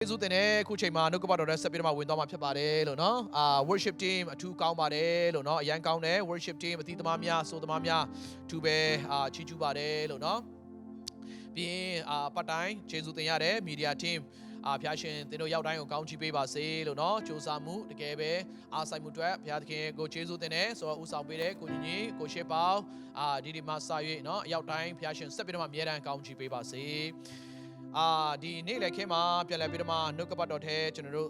ကျေးဇူးတင်တယ်ခုချိန်မှာနှုတ်ကပတ်တော်နဲ့ဆက်ပြီးတော့ဝင်သွားမှာဖြစ်ပါတယ်လို့နော်worship team အထူးကောင်းပါတယ်လို့နော်အရန်ကောင်းတယ် worship team အသီးသမားများဆိုသမားများသူပဲချီးကျူးပါတယ်လို့နော်ပြီးရင်ပတ်တိုင်းကျေးဇူးတင်ရတယ် media team ဖျားရှင်သင်တို့ရောက်တိုင်းကိုကောင်းချီးပေးပါစေလို့နော်စူးစမ်းမှုတကယ်ပဲအားဆိုင်မှုအတွက်ဘုရားသခင်ကိုကျေးဇူးတင်တယ်ဆိုတော့ဥဆောင်ပေးတယ်ကိုညီညီကိုရှေ့ပေါင်းဒီမှာစာရွေးနော်ရောက်တိုင်းဘုရားရှင်ဆက်ပြီးတော့အမြဲတမ်းကောင်းချီးပေးပါစေဒီနေ့လည်းခင်းမှာပြန်လည်ပြီးတော့နှုတ်ကပတ်တော်ထဲကျွန်တော်တို့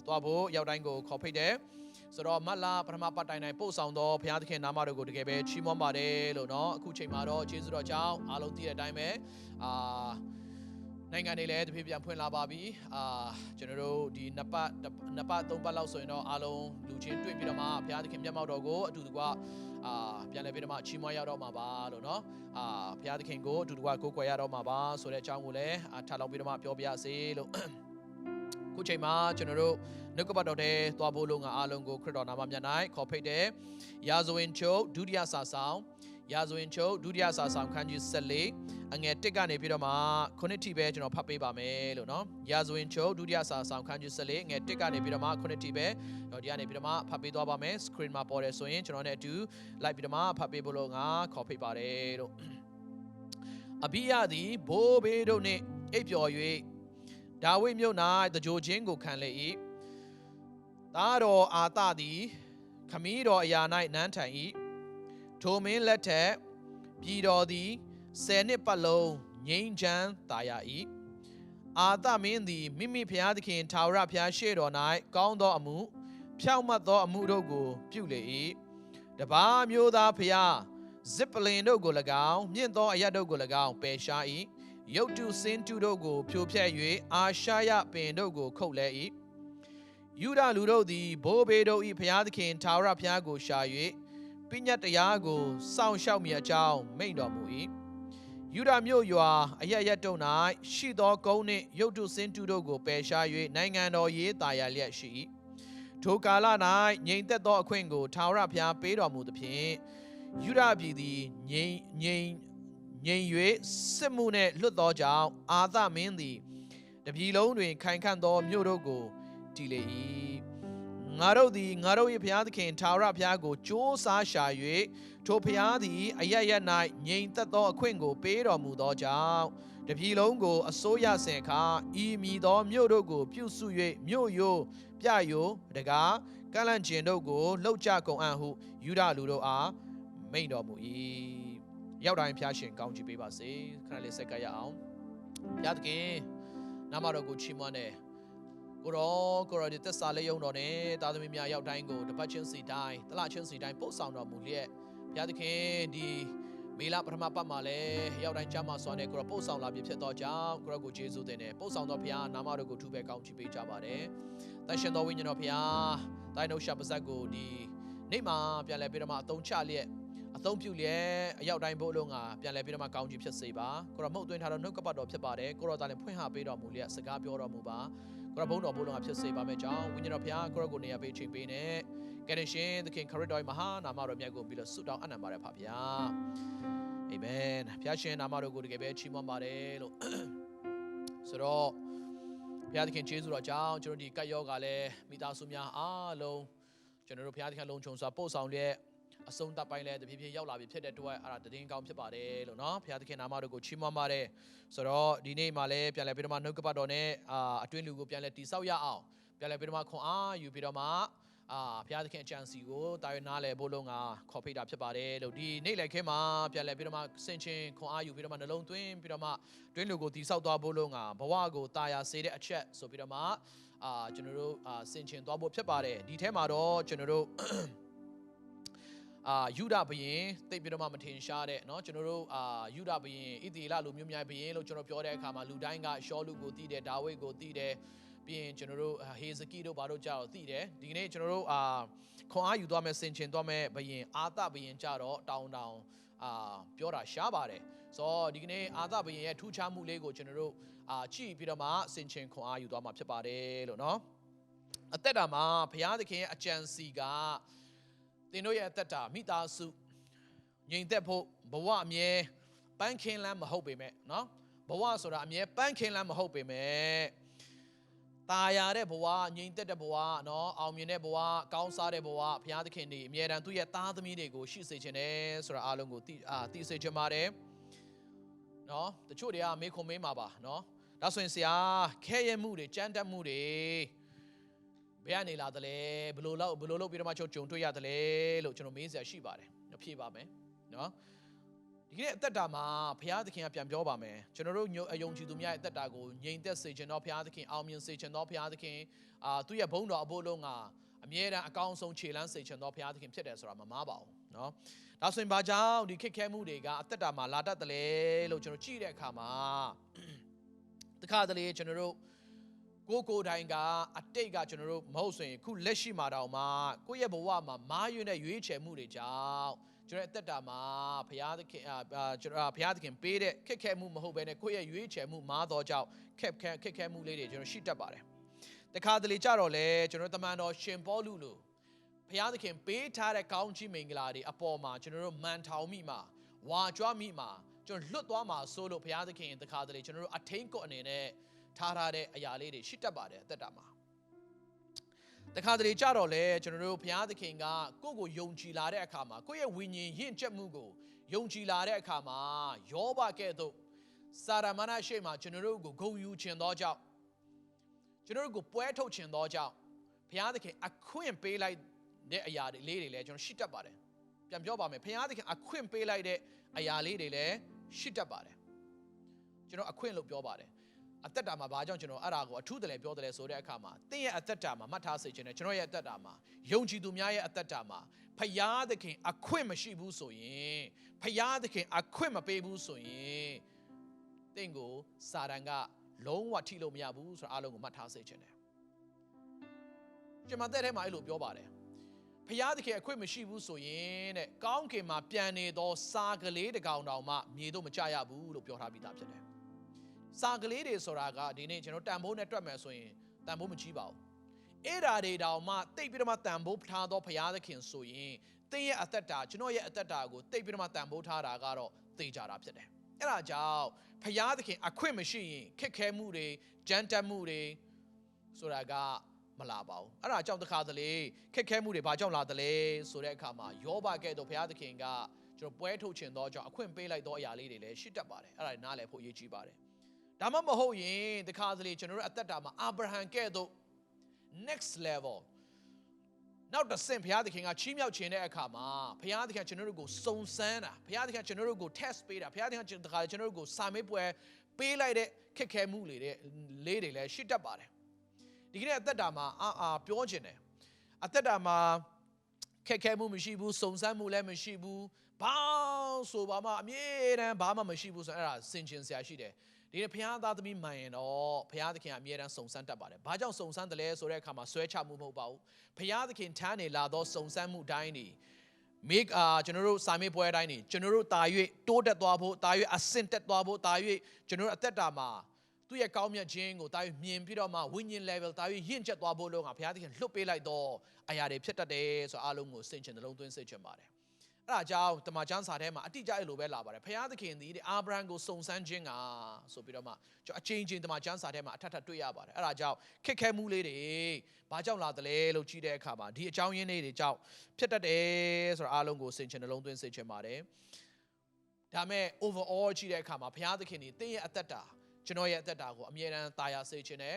သွားဖို့ရောက်တိုင်းကိုခေါ်ဖိတ်တယ်ဆိုတော့မတ်လာပထမပတ်တိုင်းတိုင်းပို့ဆောင်တော့ဘုရားသခင်နာမတော်ကိုတကယ်ပဲချီးမွမ်းပါတယ်လို့เนาะအခုချိန်မှာတော့ကျေးဇူးတော်ကြောင့်အားလုံးသိတဲ့အတိုင်းပဲနိုင်ငံတွေလည်းတဖြည်းဖြည်းဖွင့်လာပါပြီကျွန်တော်တို့ဒီနှစ်ပတ်သုံးပတ်လောက်ဆိုရင်တော့အားလုံးလူချင်းတွေ့ပြီးတော့မှဘုရားသခင်မျက်မှောက်တော်ကိုအတူတကွပြန်လည်ပြီးတော့မှချီးမွမ်းရတော့မှာပါလို့เนาะဘုရားသခင်ကိုအတူတကွကိုးကွယ်ရတော့မှာပါဆိုတဲ့အကြောင်းကိုလည်းထပ်လောင်းပြီးတော့မှပြောပြရစေလို့ခုချိန်မှာကျွန်တော်တို့နှုတ်ကပတ်တော်ထဲသွားဖို့လို့ငါအားလုံးကိုခရစ်တော်နာမမြတ်၌ခေါ်ဖိတ်တယ်ရာဇဝင်ချုပ်ဒုတိယစာဆောင်ရာဇဝင်ချုပ်ဒုတိယစာဆောင်ခန်းကြီး14အငယ်1ကနေပြီးတော့မှ9ထိပဲကျွန်တော်ဖတ်ပေးပါမယ်လို့เนาะရာဇဝင်ချုပ်ဒုတိယစာဆောင်ခန်းကြီး14အငယ်1ကနေပြီးတော့မှ9ထိပဲတော့ဒီကနေပြီးတော့မှဖတ်ပေးသွားပါမယ် screen မှာပေါ်တယ်ဆိုရင်ကျွန်တော်နဲ့အတူလိုက်ပြီးတော့မှဖတ်ပေးဖို့လို့ငါခေါ်ဖိတ်ပါတယ်လို့အဘိယသည်ဘိုးဘေးတို့နှင့်အိပ်ပျော်၍ဒါဝိဒ်မြို့၌တကြိုခြင်းကိုခံလေ၏သားတော်အာသသည်ခမည်းတော်အရာ၌နန်းထိုင်၏ထိုမင်းလက်ထက်ပြည်တော်သည်10နှစ်ပတ်လုံးငြိမ်းချမ်းသာယာ၏အာသမင်းသည်မိမိဖျားသခင်ထာဝရဘုရားရှေ့တော်၌ကောင်းသောအမှုဖြောင့်မတ်သောအမှုတို့ကိုပြုလေ၏တပါးမျိုးသားဖျားဇစ်ပလင်တို့ကို၎င်းမြင့်သောအရပ်တို့ကို၎င်းပယ်ရှား၏ရုတ်တုစင်းတုတို့ကိုဖြိုဖျက်၍အာရှာယပင်တို့ကိုခုတ်လဲ၏ယူဒလူတို့သည်ဘိုးဘေးတို့၏ဘုရားသခင်ထာဝရဘုရားကိုရှာ၍ပညတ်တရားကိုစောင့်ရှောက်မိအကြောင်းမိန့်တော်မူ၏ယူဒမြို့ရွာအရရတုံ၌ရှိသောကုန်းနှင့်ရုတ်တုစင်းတုတို့ကိုပယ်ရှား၍နိုင်ငံတော်ရေးသာယာလျက်ရှိ၏ထိုကာလ၌ငြိမ်သက်သောအခွင့်ကိုထာဝရဘုရားပေးတော်မူသဖြင့်ယူဒပြည်သည်ငြိမ်၍စစ်မှုနှင့်လွတ်သောကြောင့်အာသမင်းသည်တပြည်လုံးတွင်ခိုင်ခန့်သောမြို့တို့ကိုတည်လေ၏ငါတို့သည်ငါတို့၏ဘုရားသခင်ထာဝရဘုရားကိုကြိုးစားရှာ၍ထိုဘုရားသည်အရရ၌ငြိမ်သက်သောအခွင့်ကိုပေးတော်မူသောကြောင့်တပြည်လုံးကိုအစိုးရစဉ်အခါဤမည်သောမြို့တို့ကိုပြုစု၍မြို့ရိုးပြရိုးတကားကန့်လန့်ကျင်တို့ကိုလှုပ်ကြကုန်အံ့ဟုယူဒလူတို့အားမိန့်တော်မူ၏ရောက်တိုင်းဖျားရှင်ကောင်းချီးပေးပါစေခဏလေးဆက်ကရအောင်ဘုရားသခင်နာမတော်ကိုချီးမွမ်းတယ်ကိုရောဒီသက်စာလေးယုံတော်နဲ့သားသမီးများရောက်တိုင်းကိုတပတ်ချင်းစီတိုင်းတလချင်းစီတိုင်းပို့ဆောင်တော်မူလျက်ဘုရားသခင်ဒီမေလပထမပတ်မှာလည်းရောက်တိုင်းကြားမှာစွာနဲ့ကိုရောပို့ဆောင်လာပြီဖြစ်သောကြောင့်ကိုရောကိုကျေးဇူးတင်တယ်ပို့ဆောင်တော်ဘုရားနာမတော်ကိုထူးပဲကောင်းချီးပေးကြပါတယ်တန်ရှင်တော်ဝိညာဉ်တော်ဘုရားတိုင်းတို့ရှာပါဇက်ကိုဒီနေ့မှာပြန်လဲပြီးတော့မှအသုံးချလျက်အသုံးပြုလျက်အရောက်တိုင်းဘို့လုံးကပြန်လဲပြီးတော့မှကောင်းချီးဖြစ်စေပါကိုရောမှုတ်သွင်းထားတော်နှုတ်ကပတ်တော်ဖြစ်ပါတယ်ကိုရောသားလည်းဖွင့်ဟပေးတော်မူလျက်စကားပြောတော်မူပါကိုရောဘုန်းတော်ဘို့လုံးကဖြစ်စေပါမယ်ကြောင်းဝိညာဉ်တော်ဘုရားကိုရောကိုနေရာပေးချိန်ပေးနေကယ်တင်ရှင်သခင်ခရစ်တော်မဟာနာမတော်မြတ်ကိုပြီးတော့ဆုတောင်းအနံ့ပါတယ်ဖပါဗျာအာမင်ဘုရားရှင်နာမတော်ကိုတကယ်ပဲချီးမွမ်းပါတယ်လို့ဆိုတော့ဘုရားသခင်ကျေးဇူးတော်ကြောင့်ကျွန်တော်ဒီကတ်ယောဂါလည်းမိသားစုများအားလုံးကျွန်တော်တို့ဘုရားသခင်လုံးချုံစွာပို့ဆောင်လျက်အဆုံးသတ်ပိုင်းလဲတဖြည်းဖြည်းရောက်လာပြီဖြစ်တဲ့အတွက်အဲ့ဒါတည်င်းကောင်းဖြစ်ပါတယ်လို့เนาะဘုရားသခင်နာမတော်ကိုချီးမွမ်းပါတယ်ဆိုတော့ဒီနေ့မှာလည်းပြန်လဲပြီးတော့မှနှုတ်ကပတ်တော်နဲ့အတွင်းလူကိုပြန်လဲတိဆောက်ရအောင်ပြန်လဲပြီးတော့မှခွန်အားယူပြီးတော့မှဘုရားသခင်အကြံစီကိုတာရွေးနားလဲဖို့လုံးကခေါ်ဖိတ်တာဖြစ်ပါတယ်လို့ဒီနေ့လည်းခင်းမှာပြန်လဲပြီးတော့မှစင်ချင်းခွန်အားယူပြီးတော့မှနှလုံးသွင်းပြီးတော့မှတွင်းလူကိုတိဆောက်သွားဖို့လုံးကဘဝကိုတာယာစေတဲ့အချက်ဆိုပြီးတော့မှကျွန်တော်တို့စင်ချင်းသွားဖို့ဖြစ်ပါတယ်ဒီထဲမှာတော့ကျွန်တော်တို့ယူဒဘရင်သိပြီးတော့မှမထင်ရှားတဲ့เนาะကျွန်တော်တို့ယူဒဘရင်ဣသရေလလူမျိုးများဘရင်လို့ကျွန်တော်ပြောတဲ့အခါမှာလူတိုင်းကရှောလုကိုသိတယ်ဒါဝိဒ်ကိုသိတယ်ပြီးရင်ကျွန်တော်တို့ဟေဇကိတို့ဘာတို့ကြတော့သိတယ်ဒီကနေ့ကျွန်တော်တို့ခွန်အားယူသွားမယ်ဆင်ခြင်သွားမယ်ဘရင်အာသဘရင်ကြတော့တောင်းပြောတာရှားပါတယ်ဆိုတော့ဒီကနေ့အာသဘရင်ရဲ့ထူးခြားမှုလေးကိုကျွန်တော်တို့ကြည့်ပြီးတော့မှဆင်ခြင်ခွန်အားယူသွားမှာဖြစ်ပါတယ်လို့เนาะအသက်တာမှာဘုရားသခင်ရဲ့အကြံစီကသင်တို့ရဲ့အသက်တာမိသားစုငြိမ်သက်ဖို့ဘဝအမြဲပန်းခင်းလန်းမဟုတ်ပေမဲ့เนาะဘဝဆိုတာအမြဲပန်းခင်းလန်းမဟုတ်ပေမဲ့ ตายาတဲ့ဘဝငြိမ်သက်တဲ့ဘဝနော်အောင်မြင်တဲ့ဘဝကောင်းစားတဲ့ဘဝဘုရားသခင်ဒီအမြဲတမ်းသူ့ရဲ့သားသမီးတွေကိုရှိစေခြင်းနဲ့ဆိုတာအားလုံးကိုသိစေချင်ပါတယ်နော်တချို့တွေကမေးခွန်းမေးမှာပါနော်ဒါဆိုရင်ဆရာခဲရဲမှုတွေကြမ်းတက်မှုတွေဘယ်ကနေလာသလဲဘယ်လိုလုပ်ပြီးတော့မှကြုံတွေ့ရတယ်လဲလို့ကျွန်တော်မေးစရာရှိပါတယ်ဖြေပါမယ်နော်ဒီကနေ့အသက်တာမှာဘုရားသခင်ကပြန်ပြောပါမယ်ကျွန်တော်တို့အယုံကြည်သူများရဲ့အသက်တာကိုငြိမ်သက်စေခြင်းတော့ဘုရားသခင်အောင်မြင်စေခြင်းတော့ဘုရားသခင်သူ့ရဲ့ဘုန်းတော်အဖို့လုံးကအမြဲတမ်းအကောင်းဆုံးခြေလှမ်းစေခြင်းတော့ဘုရားသခင်ဖြစ်တယ်ဆိုတာမမှားပါဘူးနော်ဒါဆိုရင်ဘာကြောင့်ဒီခက်ခဲမှုတွေကအသက်တာမှာလာတတ်တယ်လဲလို့ကျွန်တော်ကြည့်တဲ့အခါမှာတခါတလေကျွန်တော်တို့ကိုတိုင်းကအတိတ်ကကျွန်တော်တို့မဟုတ်ဆိုရင်ခုလက်ရှိမှာတောင်မှကိုယ့်ရဲ့ဘဝမှာမားယွင်းတဲ့ရွေးချယ်မှုတွေကြောင့်ကျွန်တော်အသက်တာမှာဘုရားသခင်ပေးတဲ့ခက်ခဲမှုမဟုတ်ဘဲနဲ့ကိုယ့်ရဲ့ရွေးချယ်မှုမားသောကြောင့်ခက်ခဲမှုလေးတွေကျွန်တော်ရှိတတ်ပါတယ်တခါတလေကြတော့လေကျွန်တော်တမန်တော်ရှင်ပေါလုလို့ဘုရားသခင်ပေးထားတဲ့ကောင်းချီးမင်္ဂလာတွေအပေါ်မှာကျွန်တော်တို့မန်ထောင်မိမှာဝါကြွားမိမှာကျွန်တော်လွတ်သွားမှာဆိုလို့ဘုရားသခင်တခါတလေကျွန်တော်တို့အထိန်ကိုအနေနဲ့ထားတဲ့အရာလေးတွေရှိတတ်ပါတယ်အသက်တာမှာတခါတလေကြတော့လေကျွန်တော်တို့ဘုရားသခင်ကကိုယ့်ကိုယုံကြည်လာတဲ့အခါမှာကိုယ့်ရဲ့ဝိညာဉ်ရင့်ကျက်မှုကိုယုံကြည်လာတဲ့အခါမှာယောဘကဲ့သို့စာရမဏရှေ့မှာကျွန်တော်တို့ကိုဂုဏ်ယူခြင်းသောကြောင့်ကျွန်တော်တို့ကိုပွဲထုတ်ခြင်းသောကြောင့်ဘုရားသခင်အခွင့်ပေးလိုက်တဲ့အရာတွေလေးတွေလည်းကျွန်တော်ရှိတတ်ပါတယ်ပြန်ပြောပါမယ်ဘုရားသခင်အခွင့်ပေးလိုက်တဲ့အရာလေးတွေလည်းရှိတတ်ပါတယ်ကျွန်တော်အခွင့်လို့ပြောပါတယ်အသက်တာမှာဘာကြောင့်ကျွန်တော်အဲ့ဒါကိုအထူးတလဲပြောတယ်ဆိုတဲ့အခါမှာတင်းရဲ့အသက်တာမှာမှတ်ထားစေချင်တယ်ကျွန်တော်ရဲ့အသက်တာမှာယုံကြည်သူများရဲ့အသက်တာမှာဖယားသခင်အခွင့်မရှိဘူးဆိုရင်ဖယားသခင်အခွင့်မပေးဘူးဆိုရင်တင်းကိုစာတန်ကလုံးဝထိလို့မရဘူးဆိုတာအားလုံးကိုမှတ်ထားစေချင်တယ်ကျွန်မတဲ့ထဲမှာအဲ့လိုပြောပါတယ်ဖယားသခင်အခွင့်မရှိဘူးဆိုရင်တဲ့ကောင်းကင်မှာပြန်နေသောစာကလေးတစ်ကောင်တောင်မှမြေတို့မကျရဘူးလို့ပြောထားပြီးသားဖြစ်တယ်စာကလေးတွေဆိုတာကဒီနေ့ကျွန်တော်တန်ဖိုးနဲ့တွက်မယ်ဆိုရင်တန်ဖိုးမကြီးပါဘူးအဲ့ဓာတွေတောင်မှတိတ်ပြီးတော့မှတန်ဖိုးထားသောဘုရားသခင်ဆိုရင်တင်းရဲ့အသက်တာကျွန်တော်ရဲ့အသက်တာကိုတိတ်ပြီးတော့မှတန်ဖိုးထားတာကတော့သိကြတာဖြစ်တယ်အဲ့ဒါကြောင့်ဘုရားသခင်အခွင့်မရှိရင်ခက်ခဲမှုတွေကြမ်းတက်မှုတွေဆိုတာကမလာပါဘူးအဲ့ဒါကြောင့်တခါတလေခက်ခဲမှုတွေဘာကြောင့်လာတယ်လဲဆိုတဲ့အခါမှာယောဘကဲ့သို့ဘုရားသခင်ကကျွန်တော်ပွဲထုတ်ခြင်းသောကြောင့်အခွင့်ပေးလိုက်သောအရာလေးတွေလည်းရှိတတ်ပါတယ်အဲ့ဒါနားလည်ဖို့အရေးကြီးပါတယ်ဒါမှမဟုတ်ရင်တခါတလေကျွန်တော်တို့အသက်တာမှာအာဗြဟံကဲ့သို့ next level နောက်တစ်ဆင့်ဘုရားသခင်ကချီးမြှောက်ခြင်းတဲ့အခါမှာဘုရားသခင်ကျွန်တော်တို့ကိုစုံစမ်းတာဘုရားသခင်ကျွန်တော်တို့ကို test ပေးတာဘုရားသခင်တခါကျွန်တော်တို့ကိုစာမေးပွဲပေးလိုက်တဲ့ခက်ခဲမှုလေးတွေလည်းရှိတတ်ပါတယ်ဒီကနေ့အသက်တာမှာပြောခြင်းတယ်အသက်တာမှာခက်ခဲမှုမရှိဘူးစုံစမ်းမှုလည်းမရှိဘူးဘာဆိုဘာမှအမြဲတမ်းဘာမှမရှိဘူးဆိုအဲ့ဒါစင်ချင်စရာရှိတယ်ဒီနေ့ဘုရားသားသမီးမှန်ရင်တော့ဘုရားသခင်အမြဲတမ်းစုံစမ်းတတ်ပါတယ်။ဘာကြောင့်စုံစမ်းတယ်လဲဆိုတဲ့အခါမှာဆွဲချမှုမဟုတ်ပါဘူး။ဘုရားသခင်ထမ်းနေလာသောစုံစမ်းမှုတိုင်းတွေကျွန်တော်တို့စာမေးပွဲတိုင်းတွေကျွန်တော်တို့တာ၍တိုးတက်သွားဖို့တာ၍အဆင့်တက်သွားဖို့တာ၍ကျွန်တော်တို့အသက်တာမှာသူ့ရဲ့ကောင်းမြတ်ခြင်းကိုတာ၍မြင်ပြီးတော့မှဝိညာဉ် level တာ၍ရင့်ကျက်သွားဖို့လို့ကဘုရားသခင်လွတ်ပေးလိုက်သောအရာတွေဖြစ်တတ်တယ်ဆိုအားလုံးကိုစင်ချင်နှလုံးသွင်းစေချင်ပါတယ်။အဲ့ဒါကြောင့်တမန်ကျမ်းစာထဲမှာအတိအကျအဲ့လိုပဲလာပါတယ်ဘုရားသခင်သည်အာဗြဟံကိုစုံစမ်းခြင်းကဆိုပြီးတော့မှကျွန်တော်အချင်းချင်းတမန်ကျမ်းစာထဲမှာအထက်တွေ့ရပါတယ်အဲ့ဒါကြောင့်ခက်ခဲမှုလေးတွေဘာကြောင့်လာတယ်လဲလို့ကြည့်တဲ့အခါမှာဒီအကြောင်းရင်းလေးတွေကြောင့်ဖြစ်တတ်တယ်ဆိုတာအားလုံးကိုစင်ချင်နှလုံးသွင်းစေချင်ပါတယ်ဒါမဲ့ overall ကြည့်တဲ့အခါမှာဘုရားသခင်ဒီတင်းရဲ့အသက်တာကျွန်တော်ရဲ့အသက်တာကိုအမြဲတမ်းတာယာစေချင်တယ်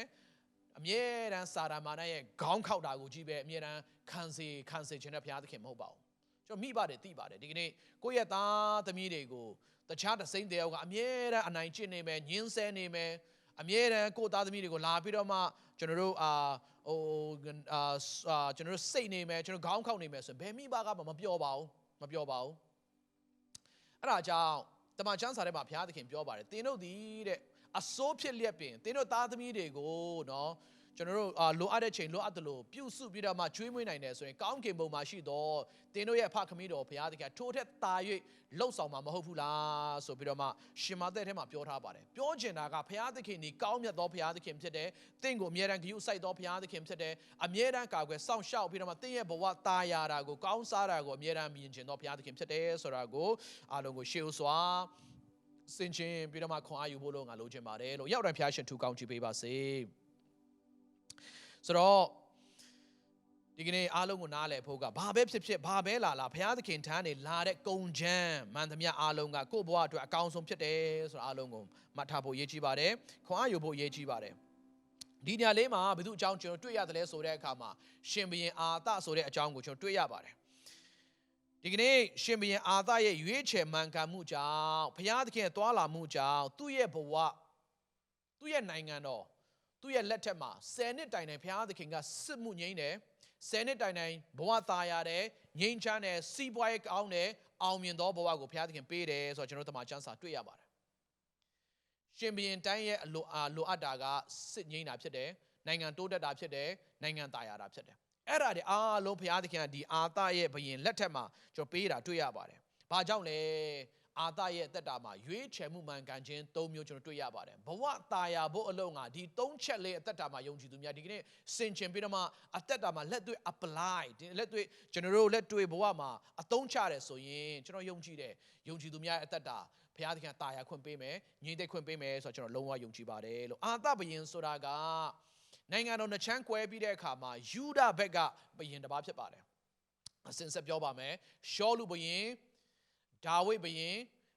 အမြဲတမ်းစာရမာနရဲ့ခေါင်းခောက်တာကိုကြည့်ပဲအမြဲတမ်းခံစေချင်တဲ့ဘုရားသခင်မဟုတ်ပါဘူးကျွန်တော်မိပါတယ်သိပါတယ်ဒီကနေ့ကိုယ့်ရဲ့သားသမီးတွေကိုတခြားတစိမ့်တယောက်ကအမြဲတမ်းအနိုင်ကျင့်နေမယ်ညှင်းဆဲနေမယ်အမြဲတမ်းကိုယ့်သားသမီးတွေကိုလာပြီးတော့မှကျွန်တော်တို့ကျွန်တော်တို့စိတ်နေမယ်ကျွန်တော်ခေါင်းခောက်နေမယ်ဆိုရင်ဘယ်မိဘကမှမပြောပါဘူးအဲ့ဒါကြောင့်တမန်ကျမ်းစာထဲမှာဘုရားသခင်ပြောပါတယ်သင်တို့ဒီတဲ့အစိုးဖြစ်လျက်ပင်သင်တို့သားသမီးတွေကိုနော်ကျွန်တော်တို့လိုအပ်တဲ့ချိန်လိုအပ်တယ်လို့ပြုစုပြီးတော့မှကျွေးမွေးနိုင်တယ်ဆိုရင်ကောင်းကင်ဘုံမှာရှိတော့သင်တို့ရဲ့အဖခမည်းတော်ဘုရားသခင်ထိုထက်သာ၍လှုပ်ဆောင်မှာမဟုတ်ဘူးလားဆိုပြီးတော့မှရှင်မသက်ထဲမှာပြောထားပါတယ်ပြောချင်တာကဘုရားသခင်ဒီကောင်းမြတ်သောဘုရားသခင်ဖြစ်တယ်သင်ကိုအမြဲတမ်းဂရုစိုက်သောဘုရားသခင်ဖြစ်တယ်အမြဲတမ်းကာကွယ်စောင့်ရှောက်ပြီးတော့မှသင်ရဲ့ဘဝတာယာတာကိုကောင်းစားတာကိုအမြဲတမ်းမြင်ချင်သောဘုရားသခင်ဖြစ်တယ်ဆိုတာကိုအားလုံးကိုရှေ့စွာစင်ချင်ပြီးတော့မှခွန်အားယူဖို့လို့ငါလိုချင်ပါတယ်လို့ရောက်တိုင်းဘုရားရှင်ထူကောင်းချီးပေးပါစေ ဆိုတော့ဒီကနေ့အားလုံးကိုနားလည်ဖို့ကဘာပဲဖြစ်ဖြစ်ဘာပဲလာဘုရားသခင်ထံနေလာတဲ့ကုံချမ်းမှန်သမျှအားလုံးကကိုယ့်ဘဝအတွက်အကောင်းဆုံးဖြစ်တယ်ဆိုတာအားလုံးကိုမှတ်ထားဖို့ရည်ကြီးပါတယ်ခွန်အားယူဖို့ရည်ကြီးပါတယ်ဒီညလေးမှာဘယ်သူအကြောင်းကျွန်တော်တွေ့ရတယ်လဲဆိုတဲ့အခါမှာရှင်ဘုရင်အာသဆိုတဲ့အကြောင်းကိုကျွန်တော်တွေ့ရပါတယ်ဒီကနေ့ရှင်ဘုရင်အာသရဲ့ရွေးချယ်မှန်ကန်မှုကြောင့်ဘုရားသခင်ရဲ့တွာလာမှုကြောင့်သူ့ရဲ့ဘဝသူ့ရဲ့နိုင်ငံတော်သူ့ရဲ့လက်ထက်မှာ10နှစ်တိုင်တိုင်ဘုရားသခင်ကစစ်မှုငြိမ်းတယ်10နှစ်တိုင်တိုင်ဘဝသားရတယ်ငြိမ်းချမ်းတယ်စီးပွားရေးကောင်းတယ်အောင်မြင်သောဘဝကိုဘုရားသခင်ပေးတယ်ဆိုတော့ကျွန်တော်တို့တမန်ကျမ်းစာတွေ့ရပါတယ်ရှင်ဘုရင်တိုင်းရဲ့လိုအပ်တာကစစ်ငြိမ်းတာဖြစ်တယ်နိုင်ငံတိုးတက်တာဖြစ်တယ်နိုင်ငံသားရတာဖြစ်တယ်အဲ့ဒါတွေအားလုံးဘုရားသခင်ကဒီအာသရဲ့ဘုရင်လက်ထက်မှာကျွန်တော်ပေးတာတွေ့ရပါတယ်ဘာကြောင့်လဲအာသရဲ့အသက်တာမှာရွေးချယ်မှုမှန်ကန်ခြင်း၃မျိုးကျွန်တော်တွေ့ရပါတယ်ဘဝသားရဖို့အလုံးကဒီ၃ချက်လေးအသက်တာမှာယုံကြည်သူများဒီကနေ့စင်ချင်ပြီးတော့မှအသက်တာမှာလက်တွေ့ apply ဒီလက်တွေ့ကျွန်တော်တို့လက်တွေ့ဘဝမှာအသုံးချတယ်ဆိုရင်ကျွန်တော်ယုံကြည်တယ်ယုံကြည်သူများရဲ့အသက်တာဘုရားသခင်တာယာခွင့်ပေးမယ်ညီသက်ခွင့်ပေးမယ်ဆိုတော့ကျွန်တော်လုံးဝယုံကြည်ပါတယ်လို့အာသဘုရင်ဆိုတာကနိုင်ငံတော်နှချမ်းကွဲပြီးတဲ့အခါမှာယူဒဘက်ကဘုရင်တစ်ပါးဖြစ်ပါတယ်အစဉ်ဆက်ပြောပါမယ်ရှောလုဘုရင်ဒါဝိဒ်ဘုရင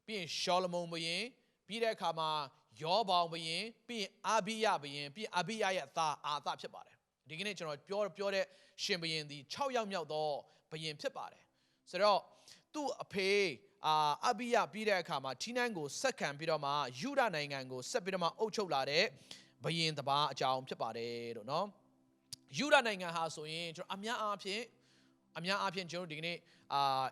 ်ပြီးရင်ရှောလမုန်ဘုရင်ပြီးတဲ့အခါမှာယောဘောင်ဘုရင်ပြီးရင်အာဘိယဘုရင်ပြီးရင်အာဘိယရဲ့သားအာသဖြစ်ပါတယ်ဒီကနေ့ကျွန်တော်ပြောတဲ့ရှင်ဘုရင်ဒီ6ယောက်မြောက်သောဘုရင်ဖြစ်ပါတယ်ဆိုတော့သူ့အဖေအာဘိယပြီးတဲ့အခါမှာထီနန်းကိုဆက်ခံပြီးတော့မှယူဒနိုင်ငံကိုဆက်ပြီးတော့မှအုပ်ချုပ်လာတဲ့ဘုရင်တစ်ပါးအကြောင်းဖြစ်ပါတယ်လို့နော်ယူဒနိုင်ငံဟာဆိုရင်ကျွန်တော်အများအားဖြင့်ကျွန်တော်ဒီကနေ့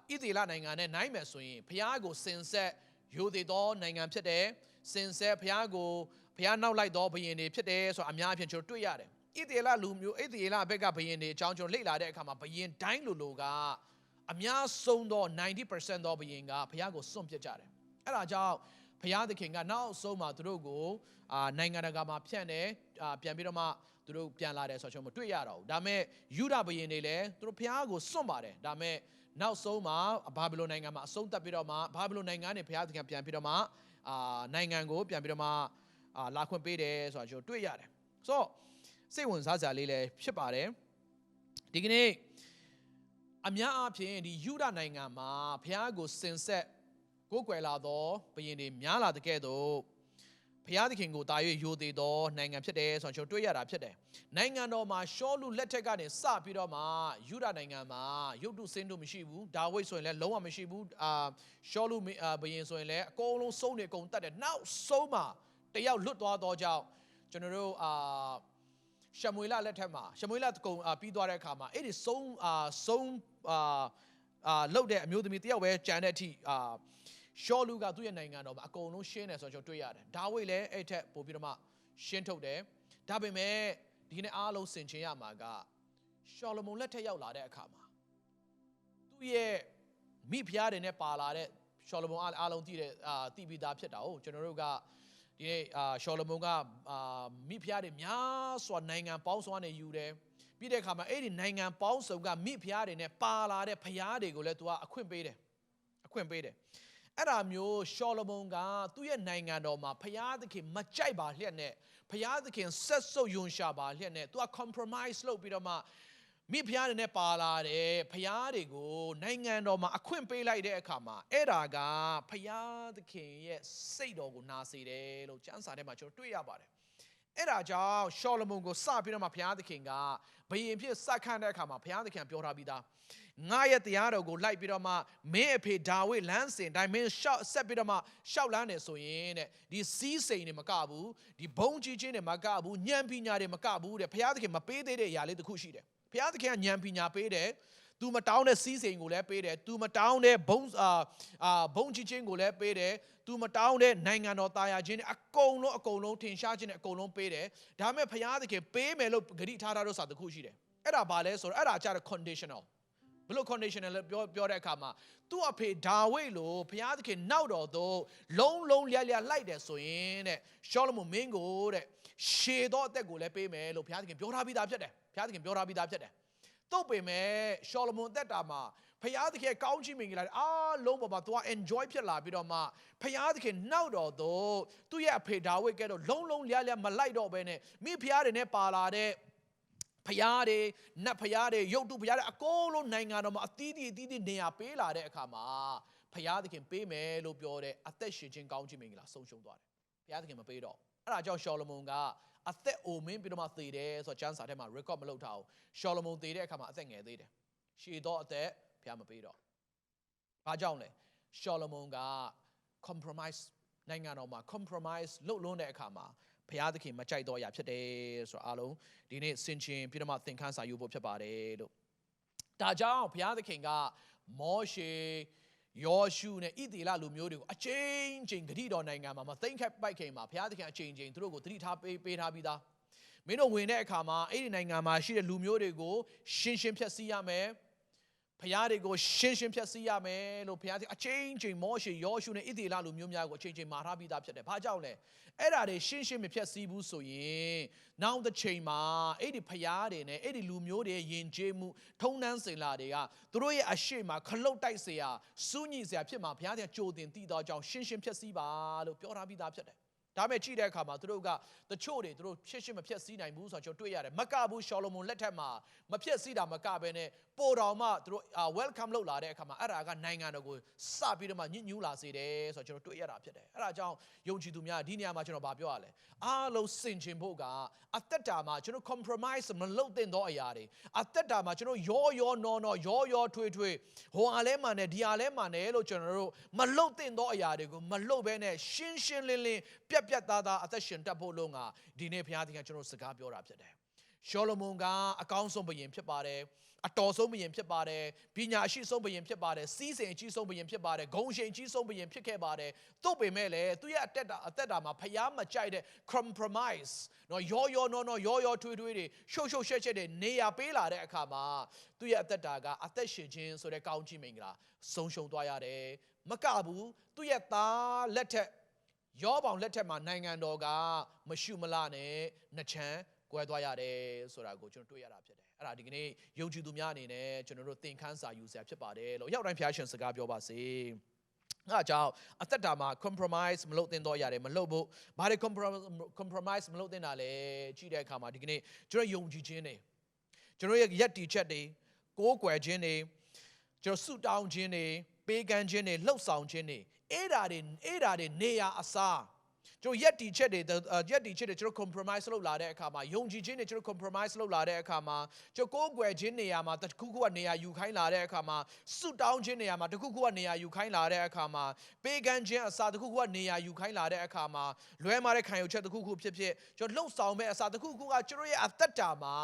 ဣသရေလနိုင်ငံနဲ့နိုင်မယ်ဆိုရင်ဘုရားကိုစင်ဆက်ရိုသေသောနိုင်ငံဖြစ်တယ်စင်ဆက်ဘုရားနောက်လိုက်သောဘုရင်တွေဖြစ်တယ်ဆိုတော့အများအားဖြင့်ကျွန်တော်တွေ့ရတယ်ဣသရေလလူမျိုးဣသရေလဘက်ကဘုရင်တွေအကြောင်းကျွန်တော်လေ့လာတဲ့အခါမှာဘုရင်တိုင်းလိုကအများဆုံးသော 90% သောဘုရင်ကဘုရားကိုစွန့်ပစ်ကြတယ်အဲ့ဒါကြောင့်ဘုရားသခင်ကနောက်ဆုံးမှာသူတို့ကိုနိုင်ငံတကာမှာဖြန့်တယ်ပြန်ပြီးတော့မှသူတို့ပြန်လာတယ်ဆိုတော့ကျွန်တော်မတွေ့ရတော့ဘူးဒါပေမဲ့ယူဒဘုရင်တွေလည်းသူတို့ဘုရားကိုစွန့်ပါတယ်ဒါပေမဲ့နောက်ဆုံးမှာဘာဘီလုန်နိုင်ငံမှာအဆုံးသတ်ပြီးတော့မှဘာဘီလုန်နိုင်ငံနဲ့ဘုရားသခင်ပြန်ပြီးတော့မှနိုင်ငံကိုပြန်ပြီးတော့မှလာခွင့်ပေးတယ်ဆိုတာကျွန်တော်တွေ့ရတယ်ဆိုတော့စိတ်ဝင်စားစရာလေးလည်းဖြစ်ပါတယ်ဒီကနေ့အများအားဖြင့်ဒီယူဒနိုင်ငံမှာဘုရားကိုစင်ဆက်ကိုးကွယ်လာသောဘုရင်တွေများလာတဲ့ကဲ့သို့ဘုရားသခင်ကိုတာ၍ယိုသေးသောနိုင်ငံဖြစ်တယ်ဆိုတော့ကျွန်တော်တွေ့ရတာဖြစ်တယ်နိုင်ငံတော်မှာရှောလုလက်ထက်ကနေစပြီးတော့မှယူဒနိုင်ငံမှာရုပ်တုစင်းတို့မရှိဘူးဒါဝိဒ်ဆိုရင်လည်းလုံးဝမရှိဘူးရှောလုဘုရင်ဆိုရင်လည်းအကုန်လုံးစုံနေအကုန်တတ်တယ်နောက်ဆုံးမှာတယောက်လွတ်သွားသောကြောင့်ကျွန်တော်တို့ရှမွေလလက်ထက်မှာရှမွေလကုံပြီးသွားတဲ့အခါမှာအဲ့ဒီဆုံးလှုပ်တဲ့အမျိုးသမီးတယောက်ပဲကြံတဲ့အထိရှောလုကသူ့ရဲ့နိုင်ငံတော်မှာအကုန်လုံးရှင်းတယ်ဆိုတော့ကျွန်တော်တွေ့ရတယ်ဒါဝိဒ်လည်းအဲ့ထက်ပို့ပြီးတော့မှရှင်းထုတ်တယ်ဒါပေမဲ့ဒီနေ့အားလုံးဆင်ခြင်ရမှာကရှောလမုန်လက်ထက်ရောက်လာတဲ့အခါမှာသူ့ရဲ့မိဖုရားတွေနဲ့ပါလာတဲ့ရှောလမုန်အားလုံးသိပြီးသားဖြစ်တာဟုတ်ကျွန်တော်တို့ကဒီနေ့ရှောလမုန်ကမိဖုရားတွေများစွာနိုင်ငံပေါင်းစွာနဲ့ယူတယ်ပြီးတဲ့အခါမှာအဲ့ဒီနိုင်ငံပေါင်းစုံကမိဖုရားတွေနဲ့ပါလာတဲ့ဖုရားတွေကိုလည်းသူကအခွင့်ပေးတယ်အဲ့ဒါမျိုးရှောလမုန်ကသူ့ရဲ့နိုင်ငံတော်မှာဘုရားသခင်မကြိုက်ပါလျက်နဲ့ဘုရားသခင်ဆက်ဆုပ်ယွန်ရှာပါလျက်နဲ့သူက compromise လုပ်ပြီးတော့မှမိဖုရားတွေနဲ့ပါလာတဲ့ဘုရားတွေကိုနိုင်ငံတော်မှာအခွင့်ပေးလိုက်တဲ့အခါမှာအဲ့ဒါကဘုရားသခင်ရဲ့စိတ်တော်ကိုနာစေတယ်လို့ကျမ်းစာထဲမှာကျွန်တော်တွေ့ရပါတယ်အဲ့ဒါကြောင့်ရှောလမုန်ကိုစပြီးတော့မှဘုရားသခင်ကဘုရင်ဖြစ်စခန့်တဲ့အခါမှာဘုရားသခင်ပြောထားပြီးသားငါရဲ့တရားတော်ကိုလိုက်ပြီးတော့မှမင်းအဖေဒါဝိဒ်လမ်းစဉ်တိုင်းမင်းဆက်ပြီးတော့မှရှောက်လန်းနေဆိုရင်တဲ့ဒီစီးစိမ်တွေမကဘူးဒီဘုံကြီးချင်းတွေမကဘူးဉာဏ်ပညာတွေမကဘူးတဲ့ဘုရားသခင်မပေးသေးတဲ့အရာလေးတစ်ခုရှိတယ်ဘုရားသခင်ကဉာဏ်ပညာပေးတယ်သူမတောင်းတဲ့စီးစိမ်ကိုလည်းပေးတယ်သူမတောင်းတဲ့ဘုံကြီးချင်းကိုလည်းပေးတယ်သူမတောင်းတဲ့နိုင်ငံတော်တာယာခြင်းအကုန်လုံးထင်ရှားခြင်းနဲ့အကုန်လုံးပေးတယ်ဒါပေမဲ့ဘုရားသခင်ပေးမယ်လို့ဂရုထားတာတော့စာတစ်ခုရှိတယ်အဲ့ဒါဘာလဲဆိုတော့အဲ့ဒါကြတဲ့ conditional ဘလို့ conditional လဲပြောတဲ့အခါမှာသူ့အဖေဒါဝိဒ်လို့ဘုရားသခင်နောက်တော်သို့လုံးလျလိုက်တယ်ဆိုရင်တဲ့ရှောလမုန်မင်းကိုတဲ့ရှေသောအသက်ကိုလည်းပေးမယ်လို့ဘုရားသခင်ပြောထားပြီးသားဖြစ်တယ်တုတ်ပေမဲ့ရှောလမုန်သက်တာမှာဖျားသခင်ကောင်းချီးမင်္ဂလာအားလုံးပေါ်မှာသူက enjoy ဖြစ်လာပြီးတော့မှဖျားသခင်နောက်တော်သို့သူ့ရဲ့အဖေဒါဝိဒ်ကဲတော့လုံးလျမလိုက်တော့ဘဲနဲ့မိဖျားတွေနဲ့ပါလာတဲ့ ဖျားတယ်နတ်ဖျားတယ်ရုပ်တုဖျားတယ်အကုန်လုံးနိုင်ငံတော်မှာအသီးသီးနေရာပေးလာတဲ့အခါမှာဖျားသခင်ပေးမယ်လို့ပြောတဲ့အသက်ရှင်ခြင်းကောင်းခြင်းမင်္ဂလာဆုံးရှုံးသွားတယ်ဖျားသခင်မပေးတော့အဲ့ဒါကြောင့်ရှောလမုန်ကအသက်အိုမင်းပြီးတော့မှသေတယ်ဆိုတော့ကျမ်းစာထဲမှာ record မလုပ်ထားဘူးရှောလမုန်သေတဲ့အခါမှာအသက်ငယ်သေးတယ်ရှည်တော့အသက်ဖျားမပေးတော့ဘာကြောင့်လဲရှောလမုန်က compromise နိုင်ငံတော်မှာ compromise လုပ်လွန်းတဲ့အခါမှာဘုရားသခင်မကြိုက်တော့ရဖြစ်တယ်ဆိုတော့အားလုံးဒီနေ့ဆင်ခြင်ပြီးတော့မှသင်ခန်းစာယူဖို့ဖြစ်ပါတယ်လို့ဒါကြောင့်ဘုရားသခင်ကမောရှေယောရှုနဲ့ဣသရေလလူမျိုးတွေကိုအချိန်ချင်းဂတိတော်နိုင်ငံမှာမသိမ့်ခက်ပိုက်ခင်မှာဘုရားသခင်အချိန်ချင်းသူတို့ကိုသတိထားပေးထားပြီးသားမင်းတို့ဝင်တဲ့အခါမှာအဲ့ဒီနိုင်ငံမှာရှိတဲ့လူမျိုးတွေကိုရှင်းဖျက်ဆီးရမယ်ဖျားတွေကိုရှင်းဖြတ်စည်းရမယ်လို့ဘုရားသခင်အချိန်မောရှေယောရှုနဲ့ဣသရေလလူမျိုးများကိုအချိန်မှာထားပြီးသားဖြစ်တယ်။ဘာကြောင့်လဲ။အဲ့ဒါတွေရှင်းမဖြတ်စည်းဘူးဆိုရင်နောက်တစ်ချိန်မှာအဲ့ဒီဖျားတွေနဲ့အဲ့ဒီလူမျိုးတွေယဉ်ကျေးမှုထုံနှန်းစင်လာတွေကသူတို့ရဲ့အရှိမှာခလုတ်တိုက်เสียစူးညိเสียဖြစ်မှာဘုရားသခင်ကြိုတင်တည်သောကြောင့်ရှင်းဖြတ်စည်းပါလို့ပြောထားပြီးသားဖြစ်တယ်။ဒါမဲ့ကြည့်တဲ့အခါမှာသူတို့ကတချို့တွေသူတို့ရှင်းမဖြတ်စည်းနိုင်ဘူးဆိုတော့ကျွန်တော်တွေ့ရတယ်မကဘူးရှောလမုန်လက်ထက်မှာမဖြတ်စည်းတာမကဘဲနဲ့ပိုတော်မှသူတို့ welcome လုပ်လာတဲ့အခါမှာအဲ့ဒါကနိုင်ငံတော်ကိုစပြီးတော့မှညှဉ်းညူးလာစေတယ်ဆိုတော့ကျွန်တော်တွေ့ရတာဖြစ်တယ်အဲ့ဒါကြောင့်ယုံကြည်သူများဒီနေရာမှာကျွန်တော်ဗာပြောရလဲအားလုံးစင်ချင်ဖို့ကအသက်တာမှာကျွန်တော် compromise မလုပ်သင့်သောအရာတွေအသက်တာမှာကျွန်တော်ရောနော်ထွေဟိုအားလဲမှန်တယ်ဒီအားလဲမှန်တယ်လို့ကျွန်တော်တို့မလုပ်သင့်သောအရာတွေကိုမလုပ်ဘဲနဲ့ရှင်းလင်းပြတ်သားအသက်ရှင်တတ်ဖို့လုံးကဒီနေ့ဘုရားသခင်ကျွန်တော်စကားပြောတာဖြစ်တယ်ရှောလမုန်ကအကောင်းဆုံးဘုရင်ဖြစ်ပါတယ်အတော်ဆုံးဘုရင်ဖြစ်ပါတယ်ပညာရှိဆုံးဘုရင်ဖြစ်ပါတယ်စီးစိမ်အကြီးဆုံးဘုရင်ဖြစ်ပါတယ်ဂုဏ်ရှိန်အကြီးဆုံးဘုရင်ဖြစ်ခဲ့ပါတယ်သို့ပေမဲ့လည်းသူရဲ့အသက်တာမှာဖျားမကြိုက်တဲ့ compromise နော်ရောထွေတွေရှုပ်ရှက်တွေနေရာပေးလာတဲ့အခါမှာသူရဲ့အသက်တာကအသက်ရှင်ခြင်းဆိုတဲ့ကောင်းချီးမင်္ဂလာဆုံးရှုံးသွားရတယ်မကဘူးသူရဲ့သားလက်ထက်ယောဘောင်လက်ထက်မှာနိုင်ငံတော်ကမရှုမလနဲ့နှချမ်းကွဲသွားရတယ်ဆိုတာကိုကျွန်တော်တွေ့ရတာဖြစ်တယ်အဲ့ဒါဒီကနေ့ယုံကြည်သူများအနေနဲ့ကျွန်တော်တို့သင်ခန်းစာယူစရာဖြစ်ပါတယ်လို့ရောက်တိုင်းဖျားရှင်စကားပြောပါစေအဲ့ဒါကြောင့်အသက်တာမှာ compromise မလုပ်သင့်တော့ရတယ်မလုပ်ဖို့ဘာတွေ compromise မလုပ်သင့်တာလဲကြည့်တဲ့အခါမှာဒီကနေ့ကျွန်တော်ယုံကြည်ခြင်းတွေကျွန်တော်ရဲ့ယက်တီချက်တွေကိုးကွယ်ခြင်းတွေကျွန်တော်ဆုတောင်းခြင်းတွေပေးကမ်းခြင်းတွေလှုပ်ဆောင်ခြင်းတွေအဲ့ဒါတွေနေရာအစားကျွန်တော်ယက်တီချက်တွေကျွန်တော် compromise လုပ်လာတဲ့အခါမှာယုံကြည်ခြင်းတွေကျွန်တော် compromise လုပ်လာတဲ့အခါမှာကျွန်တော်ကိုးကွယ်ခြင်းနေရာမှာတစ်ခုခုကနေရာယူခိုင်းလာတဲ့အခါမှာဆုတောင်းခြင်းနေရာမှာတစ်ခုခုကနေရာယူခိုင်းလာတဲ့အခါမှာပေးကမ်းခြင်းအစားတစ်ခုခုကနေရာယူခိုင်းလာတဲ့အခါမှာလွဲမားတဲ့ခံယူချက်တစ်ခုခုဖြစ်ကျွန်တော်လှုပ်ဆောင်မဲ့အစားတစ်ခုခုကကျွန်တော်ရဲ့အသက်တာမှာ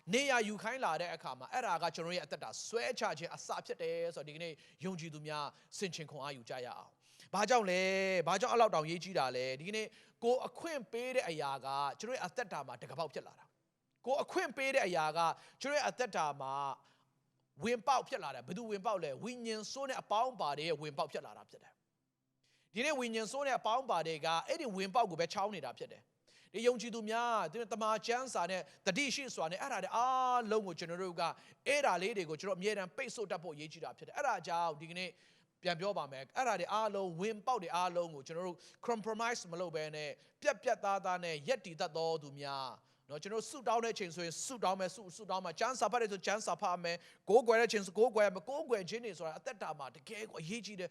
နေရာယူခိုင်းလာတဲ့အခါမှာအဲ့ဒါကကျွန်တော်ရဲ့အသက်တာဆွဲချခြင်းအစားဖြစ်တယ်ဆိုတော့ဒီကနေ့ယုံကြည်သူများဆင်ခြင်ခွန်အားယူကြရအောင်ဘာကြောင့်လဲဘာကြောင့်အဲ့လောက်တောင်ရေးကြည့်တာလဲဒီကနေ့ကိုအခွင့်ပေးတဲ့အရာကကျွန်တော်ရဲ့အသက်တာမှာတကပေါက်ဖြစ်လာတာကိုအခွင့်ပေးတဲ့အရာကကျွန်တော်ရဲ့အသက်တာမှာဝင်ပေါက်ဖြစ်လာတယ်ဘယ်သူဝင်ပေါက်လဲဝိညာဉ်ဆိုးနဲ့အပေါင်းပါတဲ့ဝင်ပေါက်ဖြစ်လာတာဖြစ်တယ်ဒီနေ့ဝိညာဉ်ဆိုးနဲ့အပေါင်းပါတွေကအဲ့ဒီဝင်ပေါက်ကိုပဲချောင်းနေတာဖြစ်တယ်ဒီယုံကြည်သူများဒီတမန်ကျမ်းစာနဲ့တတိရှိစွာနဲ့အဲ့ဒါတွေအားလုံးကိုကျွန်တော်တို့ကအဲ့ဒါလေးတွေကိုကျွန်တော်အမြဲတမ်းပိတ်ဆို့တတ်ဖို့ရေးကြည့်တာဖြစ်တယ်အဲ့ဒါကြောင့်ဒီကနေ့ပြန်ပြောပါမယ်အဲ့ဒါတွေအားလုံးဝင်ပေါက်တွေအားလုံးကိုကျွန်တော်တို့ compromise မလုပ်ဘဲနဲ့ပြတ်သားနဲ့ယက်တည်တတ်တော်သူများနော်ကျွန်တော်ဆုတောင်းတဲ့ချိန်ဆိုရင်ဆုတောင်းမယ်ဆုတောင်းမှာကျမ်းစာဖတ်တဲ့ဆိုကျမ်းစာဖတ်မယ်ကိုးကွယ်တဲ့ချိန်ဆိုကိုးကွယ်မယ်ကိုးကွယ်ခြင်းတွေဆိုတာအသက်တာမှာတကယ်ကိုအရေးကြီးတဲ့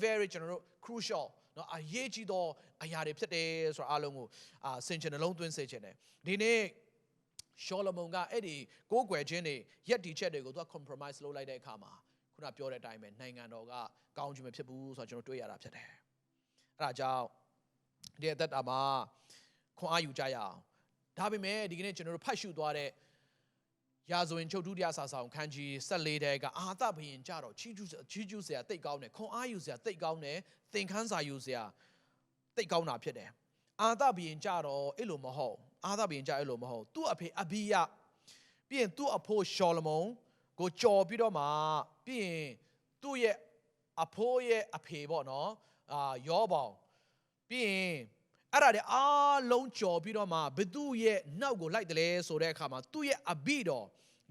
very ကျွန်တော်တို့ crucial နော်အရေးကြီးသောအရာတွေဖြစ်တယ်ဆိုတာအားလုံးကိုစင်ချင်နှလုံးသွင်းစေချင်တယ်ဒီနေ့ရှောလမုန်ကအဲ့ဒီကိုးကွယ်ခြင်းတွေယက်တည်ချက်တွေကိုသူက compromise လုပ်လိုက်တဲ့အခါမှာခုနပြောတဲ့အတိုင်းပဲနိုင်ငံတော်ကကောင်းချင်မဖြစ်ဘူးဆိုတော့ကျွန်တော်တွေ့ရတာဖြစ်တယ်အဲ့ဒါကြောင့်ဒီအသက်တာမှာခွန်အားယူကြရအောင်ဒါပေမဲ့ဒီကနေ့ကျွန်တော်တို့ဖတ်ရှုသွားတဲ့ရာဇဝင်ချုပ်ဒုတိယစာဆောင်ခန်းကြီး14တဲကအာသဘုရင်ကြတော့ချီးကျူးစရာတိတ်ကောင်းတယ်ခွန်အားယူစရာတိတ်ကောင်းတယ်သင်ခန်းစာယူစရာတိတ်ကောင်းတာဖြစ်တယ်အာသဘုရင်ကြတော့အဲ့လိုမဟုတ်အာသဘုရင်ကြအဲ့လိုမဟုတ်သူ့အဖေအဘိယပြီးရင်သူ့အဖိုးရှောလမုန်ကိုကြော်ပြီးတော့မှပြီးရင်သူ့ရဲ့အဖိုးရဲ့အဖေပေါ့နော်ယောဘောင်ပြီးရင်အဲ့ဒါတွေအားလုံးကြော်ပြီးတော့မှဘသူရဲ့နောက်ကိုလိုက်တယ်လဲဆိုတဲ့အခါမှာသူ့ရဲ့အဘိတော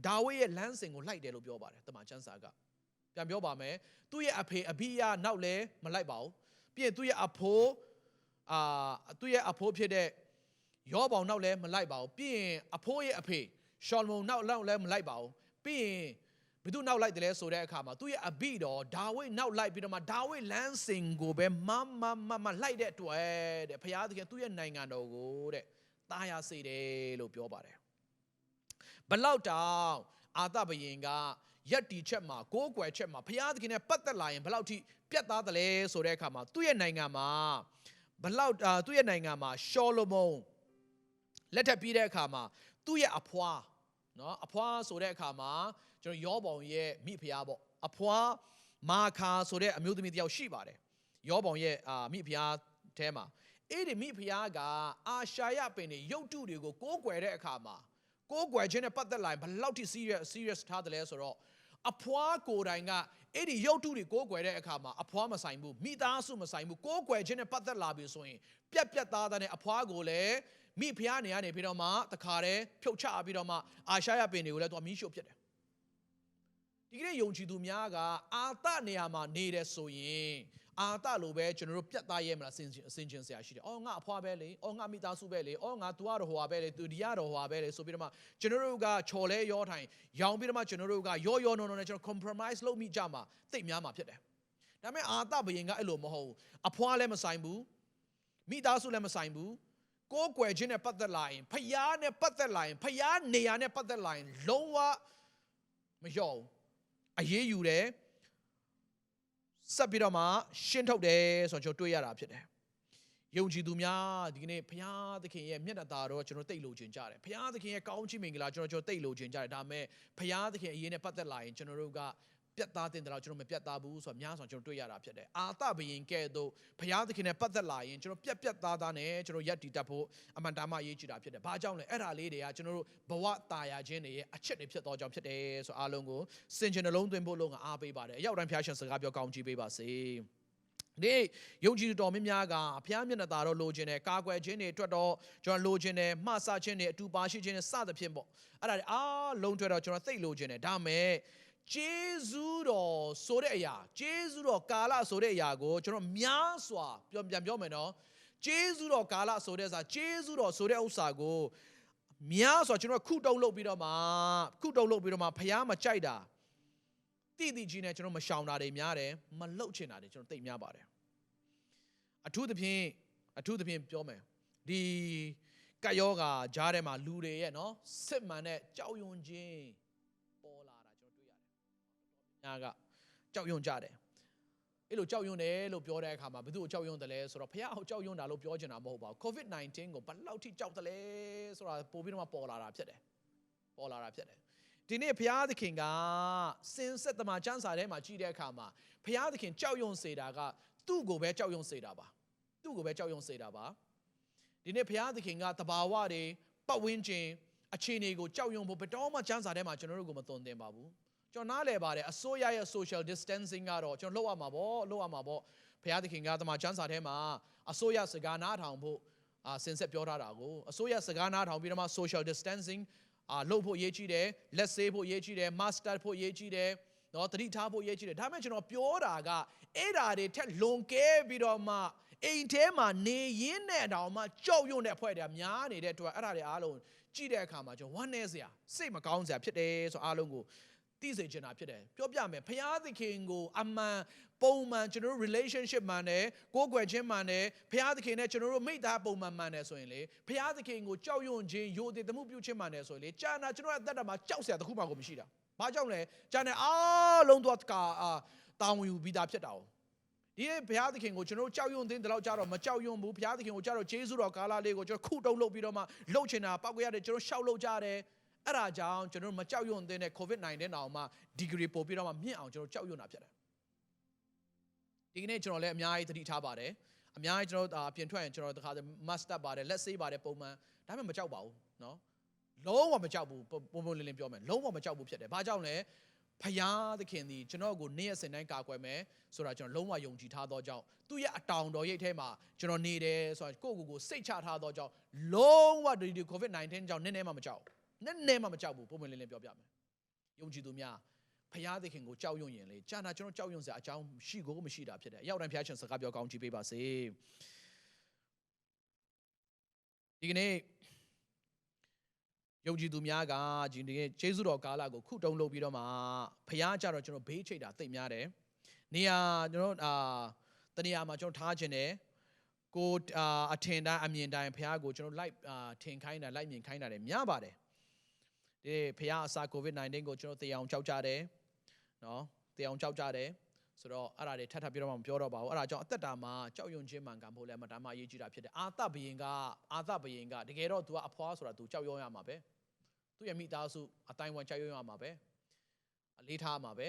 ်ဒါဝိဒ်ရဲ့လမ်းစဉ်ကိုလိုက်တယ်လို့ပြောပါတယ်တမန်ကျမ်းစာကပြန်ပြောပါမယ်သူ့ရဲ့အဖေအဘိယနောက်လဲမလိုက်ပါဘူးပြီးရင်သူ့ရဲ့အဖိုးဖြစ်တဲ့ယောဘောင်နောက်လဲမလိုက်ပါဘူးပြီးရင်အဖိုးရဲ့အဖေ ရှောလမုန်နောက်လည်းမလိုက်ပါဘူးပြီးရင်ဘယ်သူနောက်လိုက်တယ်လဲဆိုတဲ့အခါမှာသူ့ရဲ့အဘိတော်ဒါဝိဒ်နောက်လိုက်ပြီးတော့မှဒါဝိဒ်လမ်းစဉ်ကိုပဲမလိုက်တဲ့အတွက်တဲ့ဘုရားသခင်သူ့ရဲ့နိုင်ငံတော်ကိုတဲ့တာယာစေတယ်လို့ပြောပါတယ်ဘလောက်တောင်အာသဘယင်ကယက်တီချက်မှာကိုးကွယ်ချက်မှာဘုရားသခင်နဲ့ပတ်သက်လာရင်ဘလောက်ထိပြတ်သားတယ်လဲဆိုတဲ့အခါမှာသူ့ရဲ့နိုင်ငံမှာဘလောက်သူ့ရဲ့နိုင်ငံမှာရှောလမုန်လက်ထပ်ပြီးတဲ့အခါမှာသူ့ရဲ့အဖွားနော်အဖွားဆိုတဲ့အခါမှာကျွန်တော်ယောဘောင်ရဲ့မိဖုရားပေါ့အဖွားမာခါဆိုတဲ့အမျိုးသမီးတစ်ယောက်ရှိပါတယ်ယောဘောင်ရဲ့မိဖုရားထဲမှာအဲ့ဒီမိဖုရားကအာရှာယပင်တွေရုပ်တုတွေကိုကိုးကွယ်တဲ့အခါမှာကိုးကွယ်ခြင်းနဲ့ပတ်သက်လာရင်ဘယ်လောက်ထိ serious ထားတယ်လဲဆိုတော့အဖွားကိုယ်တိုင်ကအဲ့ဒီရုပ်တုတွေကိုးကွယ်တဲ့အခါမှာအဖွားမဆိုင်ဘူးမိသားစုမဆိုင်ဘူးကိုးကွယ်ခြင်းနဲ့ပတ်သက်လာပြီဆိုရင်ပြတ်သားတဲ့အဖွားကိုလည်းမိဖုရားနေရာနေပြီးတော့မှတခါတည်းဖြုတ်ချပြီးတော့မှအာရှာယပင်တွေကိုလည်းသူမီးရှို့ဖြစ်တယ်ဒီကနေ့ယုံကြည်သူများကအာသနေရာမှာနေတယ်ဆိုရင်အာသလိုပဲကျွန်တော်တို့ပြတ်သားရဲမလားအစင်ချင်းဆရာရှိတယ်။အော်ငါအဖွားပဲလေ။အော်ငါမိသားစုပဲလေ။အော်ငါသူကတော့ဟိုဟာပဲလေ။သူဒီကတော့ဟိုဟာပဲလေဆိုပြီးတော့မှကျွန်တော်တို့ကချော်လဲရောထိုင်ရောင်ပြီးတော့မှကျွန်တော်တို့ကရောနော်နဲ့ကျွန်တော် compromise လုပ်မိကြမှာသိများမှာဖြစ်တယ်။ဒါပေမဲ့အာသဘယင်ကအဲ့လိုမဟုတ်ဘူး။အဖွားလည်းမဆိုင်ဘူး။မိသားစုလည်းမဆိုင်ဘူး။ကိုးကွယ်ခြင်းနဲ့ပတ်သက်လာရင်ဖျားနဲ့ပတ်သက်လာရင်ဖျားနေရာနဲ့ပတ်သက်လာရင်လုံးဝမလျော့ဘူး။အရေးယူတယ်ဆက်ပြီးတော့မှရှင်းထုတ်တယ်ဆိုတော့ကျွန်တော်တွေ့ရတာဖြစ်တယ်။ယုံကြည်သူများဒီကနေ့ဘုရားသခင်ရဲ့မျက်နှာသားတော့ကျွန်တော်သိလို့ခြင်းကြတယ်။ဘုရားသခင်ရဲ့ကောင်းချီးမင်္ဂလာကျွန်တော်သိလို့ခြင်းကြတယ်။ဒါပေမဲ့ဘုရားသခင်အရေးနဲ့ပတ်သက်လာရင်ကျွန်တော်တို့ကပြတ်သားတဲ့တော့ကျွန်တော်မပြတ်သားဘူးဆိုတော့များစွာကျွန်တော်တွေ့ရတာဖြစ်တယ်။အာသဘယင်ကဲ့သို့ဘုရားသခင်နဲ့ပတ်သက်လာရင်ကျွန်တော်ပြတ်သားနဲ့ကျွန်တော်ယက်တည်တတ်ဖို့အမှန်တမ်းအရေးကြီးတာဖြစ်တယ်။ဘာကြောင့်လဲအဲ့ဒါလေးတွေကကျွန်တော်တို့ဘဝတာယာခြင်းတွေရဲ့အချက်တွေဖြစ်သောကြောင့်ဖြစ်တယ်ဆိုအားလုံးကိုစင်ကြယ်နှလုံးသွင်းဖို့လုံးကအားပေးပါတယ်။အရောက်တိုင်းဖျားရှင်စကားပြောကောင်းချီးပေးပါစေ။ဒီယုံကြည်တော်များများကဘုရားမျက်နှာသာတော့လိုချင်တယ်ကာကွယ်ခြင်းတွေအတွက်တော့ကျွန်တော်လိုချင်တယ်မှားဆခြင်းတွေအတူပါရှိခြင်းတွေစသဖြင့်ပေါ့အဲ့ဒါတွေအားလုံးအတွက်တော့ကျွန်တော်သိလိုချင်တယ်ဒါမဲ့ဂျေဇုတော်ဆိုတဲ့အရာဂျေဇုတော်ကာလဆိုတဲ့အရာကိုကျွန်တော်များစွာပြန်ပြောမယ်နော်ဂျေဇုတော်ကာလဆိုတဲ့ဂျေဇုတော်ဆိုတဲ့ဥစ္စာကိုများစွာကျွန်တော်ခုတုံလုပ်ပြီးတော့မှဘုရားမကြိုက်တာတိတိကြီးနဲ့ကျွန်တော်မရှောင်တာတွေများတယ်မလှုပ်ချင်တာတွေကျွန်တော်သိများပါတယ်အထူးသဖြင့်ပြောမယ်ဒီကယောဂါကြားထဲမှာလူတွေရဲ့နော်စစ်မှန်တဲ့ကြောက်ရွံ့ခြင်းပေါ်လာတာကျွန်တော်တွေ့ရတယ်။ညာကကြောက်ရွံ့ကြတယ်။အဲ့လိုကြောက်ရွံ့တယ်လို့ပြောတဲ့အခါမှာဘယ်သူ့ကိုကြောက်ရွံ့တယ်လဲဆိုတော့ဘုရားအောင်ကြောက်ရွံ့တာလို့ပြောချင်တာမဟုတ်ပါဘူး။ COVID-19 ကိုဘယ်လောက်ထိကြောက်တယ်လဲဆိုတာပို့ပြီးတော့မှပေါ်လာတာဖြစ်တယ်။ဒီနေ့ဘုရားသခင်ကစင်စစ်သမာကျမ်းစာထဲမှာကြည့်တဲ့အခါမှာဘုရားသခင်ကြောက်ရွံ့စေတာကသူ့ကိုပဲကြောက်ရွံ့စေတာပါဒီနေ့ဘုရားသခင်ကတဘာဝတွေပတ်ဝန်းကျင်အခြေအနေကိုကြောက်ရွံ့ဖို့ဘယ်တော့မှကျမ်းစာထဲမှာကျွန်တော်တို့ကိုမသွန်သင်ပါဘူးကျွန်တော်နားလည်ပါတယ်အစိုးရရဲ့ social distancing ကတော့ကျွန်တော်လုပ်ရမှာပေါ့ဘုရားသခင်ကတမန်ကျမ်းစာထဲမှာအစိုးရစကားနားထောင်ဖို့စင်ဆက်ပြောထားတာကိုအစိုးရစကားနားထောင်ပြီးတော့မှ social distancingလုပ်ဖို့ရေးကြည့်တယ်လက်ဆေးဖို့ရေးကြည့်တယ် master ဖို့ရေးကြည့်တယ်နော်တတိထားဖို့ရေးကြည့်တယ်ဒါပေမဲ့ကျွန်တော်ပြောတာကအဲ့ဓာတွေထက်လွန်ကဲပြီးတော့မှအိမ်ထဲမှာနေရင်းနဲ့တောင်မှကြောက်ရွံ့တဲ့အဖွဲ့တွေများနေတဲ့အတွက်အဲ့ဓာတွေအားလုံးကြည့်တဲ့အခါမှာကျွန်တော်ဝမ်းနည်းစရာစိတ်မကောင်းစရာဖြစ်တယ်ဆိုအားလုံးကိုသိစေချင်တာဖြစ်တယ်ပြောပြမယ်ဘုရားသခင်ကိုအမှန်ပုံမှန်ကျွန်တော်တို့ relationship မှန်တယ်ကိုးကွယ်ခြင်းမှန်တယ်ဘုရားသခင်နဲ့ကျွန်တော်တို့မိသားပုံမှန်မှန်တယ်ဆိုရင်လေဘုရားသခင်ကိုကြောက်ရွံ့ခြင်းယိုသေးသမှုပြုခြင်းမှန်တယ်ဆိုရင်လေကြာနာကျွန်တော်ရဲ့အသက်တာမှာကြောက်စရာတစ်ခုမှကိုမရှိတာဘာကြောင့်လဲကြာနေအားလုံးတော့တာဝန်ယူပြီးသားဖြစ်တာ哦ဒီဘုရားသခင်ကိုကျွန်တော်ကြောက်ရွံ့တဲ့လောက်ကြတော့မကြောက်ရွံ့ဘူးဘုရားသခင်ကိုကြတော့ဂျေဇုတော်ကာလလေးကိုကျွန်တော်ခုတုံးလုပ်ပြီးတော့မှလှုပ်ချင်တာပောက်ကြရတယ်ကျွန်တော်ရှောက်လုပ်ကြတယ်အဲ့ဒါကြောင့်ကျွန်တော်မကြောက်ရွံ့တဲ့ COVID-19 တောင်မှဒီဂရီပို့ပြီးတော့မှမြင့်အောင်ကျွန်တော်ကြောက်ရွံ့တာဖြစ်တယ်ဒီကနေ့ကျွန်တော်လည်းအများကြီးသတိထားပါတယ်အများကြီးကျွန်တော်ပြင်ထွက်ရင်ကျွန်တော်တခါ master ပါတယ်လက်ဆေးပါတယ်ပုံမှန်ဒါပေမဲ့မကြောက်ပါဘူးเนาะလုံးဝမကြောက်ဘူးပုံလင်းပြောမယ်လုံးဝမကြောက်ဘူးဖြစ်တယ်ဘာကြောင့်လဲဖယားသခင်ဒီကျွန်တော်ကိုနေ့ရက်စဉ်တိုင်းကာကွယ်မယ်ဆိုတာကျွန်တော်လုံးဝယုံကြည်ထားသောကြောင့်သူ့ရဲ့အတောင်တော်ရိပ်ထဲမှာကျွန်တော်နေတယ်ဆိုတာကိုစိတ်ချထားသောကြောင့်လုံးဝဒီ COVID-19 ကြောင့်နည်းနည်းမှမကြောက်ဘူးပုံလင်းပြောပြမယ်ယုံကြည်သူများဖယားသခင်ကိုကြောက်ရွံ့ရင်လေကြာနာကျွန်တော်ကြောက်ရွံ့စရာအကြောင်းမရှိတာဖြစ်တယ်အရောက်တိုင်းဖယားရှင်စကားပြောကောင်းချီးပေးပါစေဒီကနေ့ ယုံကြည်သူများကဒီနေ့ကျေးဇူးတော်ကာလကိုခုတုံးလုပ်ပြီးတော့မှဖခင်ကြတော့ကျွန်တော်ဘေးချိတ်တာသိများတယ်နေရာကျွန်တော်တနေရာမှာကျွန်တော်ထားခြင်းတယ်ကိုအထင်တိုင်းအမြင်တိုင်းဖခင်ကိုကျွန်တော်လိုက်ထင်ခိုင်းတာလိုက်မြင်ခိုင်းတာတွေများပါတယ်ဒီဖခင်အစာ COVID-19 ကိုကျွန်တော်သိအောင်ကြောက်ကြတယ်နော်သိအောင်ကြောက်ကြတယ်ဆိုတော့အဲ့ဒါတွေထပ်ပြီးတော့မှမပြောတော့ပါဘူးအဲ့ဒါကြောင့်အသက်တာမှာကြောက်ရွံ့ခြင်းမှန်ကန်ဖို့လည်းအမှန်တမ်းအရေးကြီးတာဖြစ်တယ်အာသဘယင်ကတကယ်တော့ तू ကအဖွားဆိုတာ तू ကြောက်ရွံ့ရမှာပဲသူ့ရဲ့မိသားစုအတိုင်းဝမ်ကြောက်ရွံ့ရမှာပဲအလေးထားမှာပဲ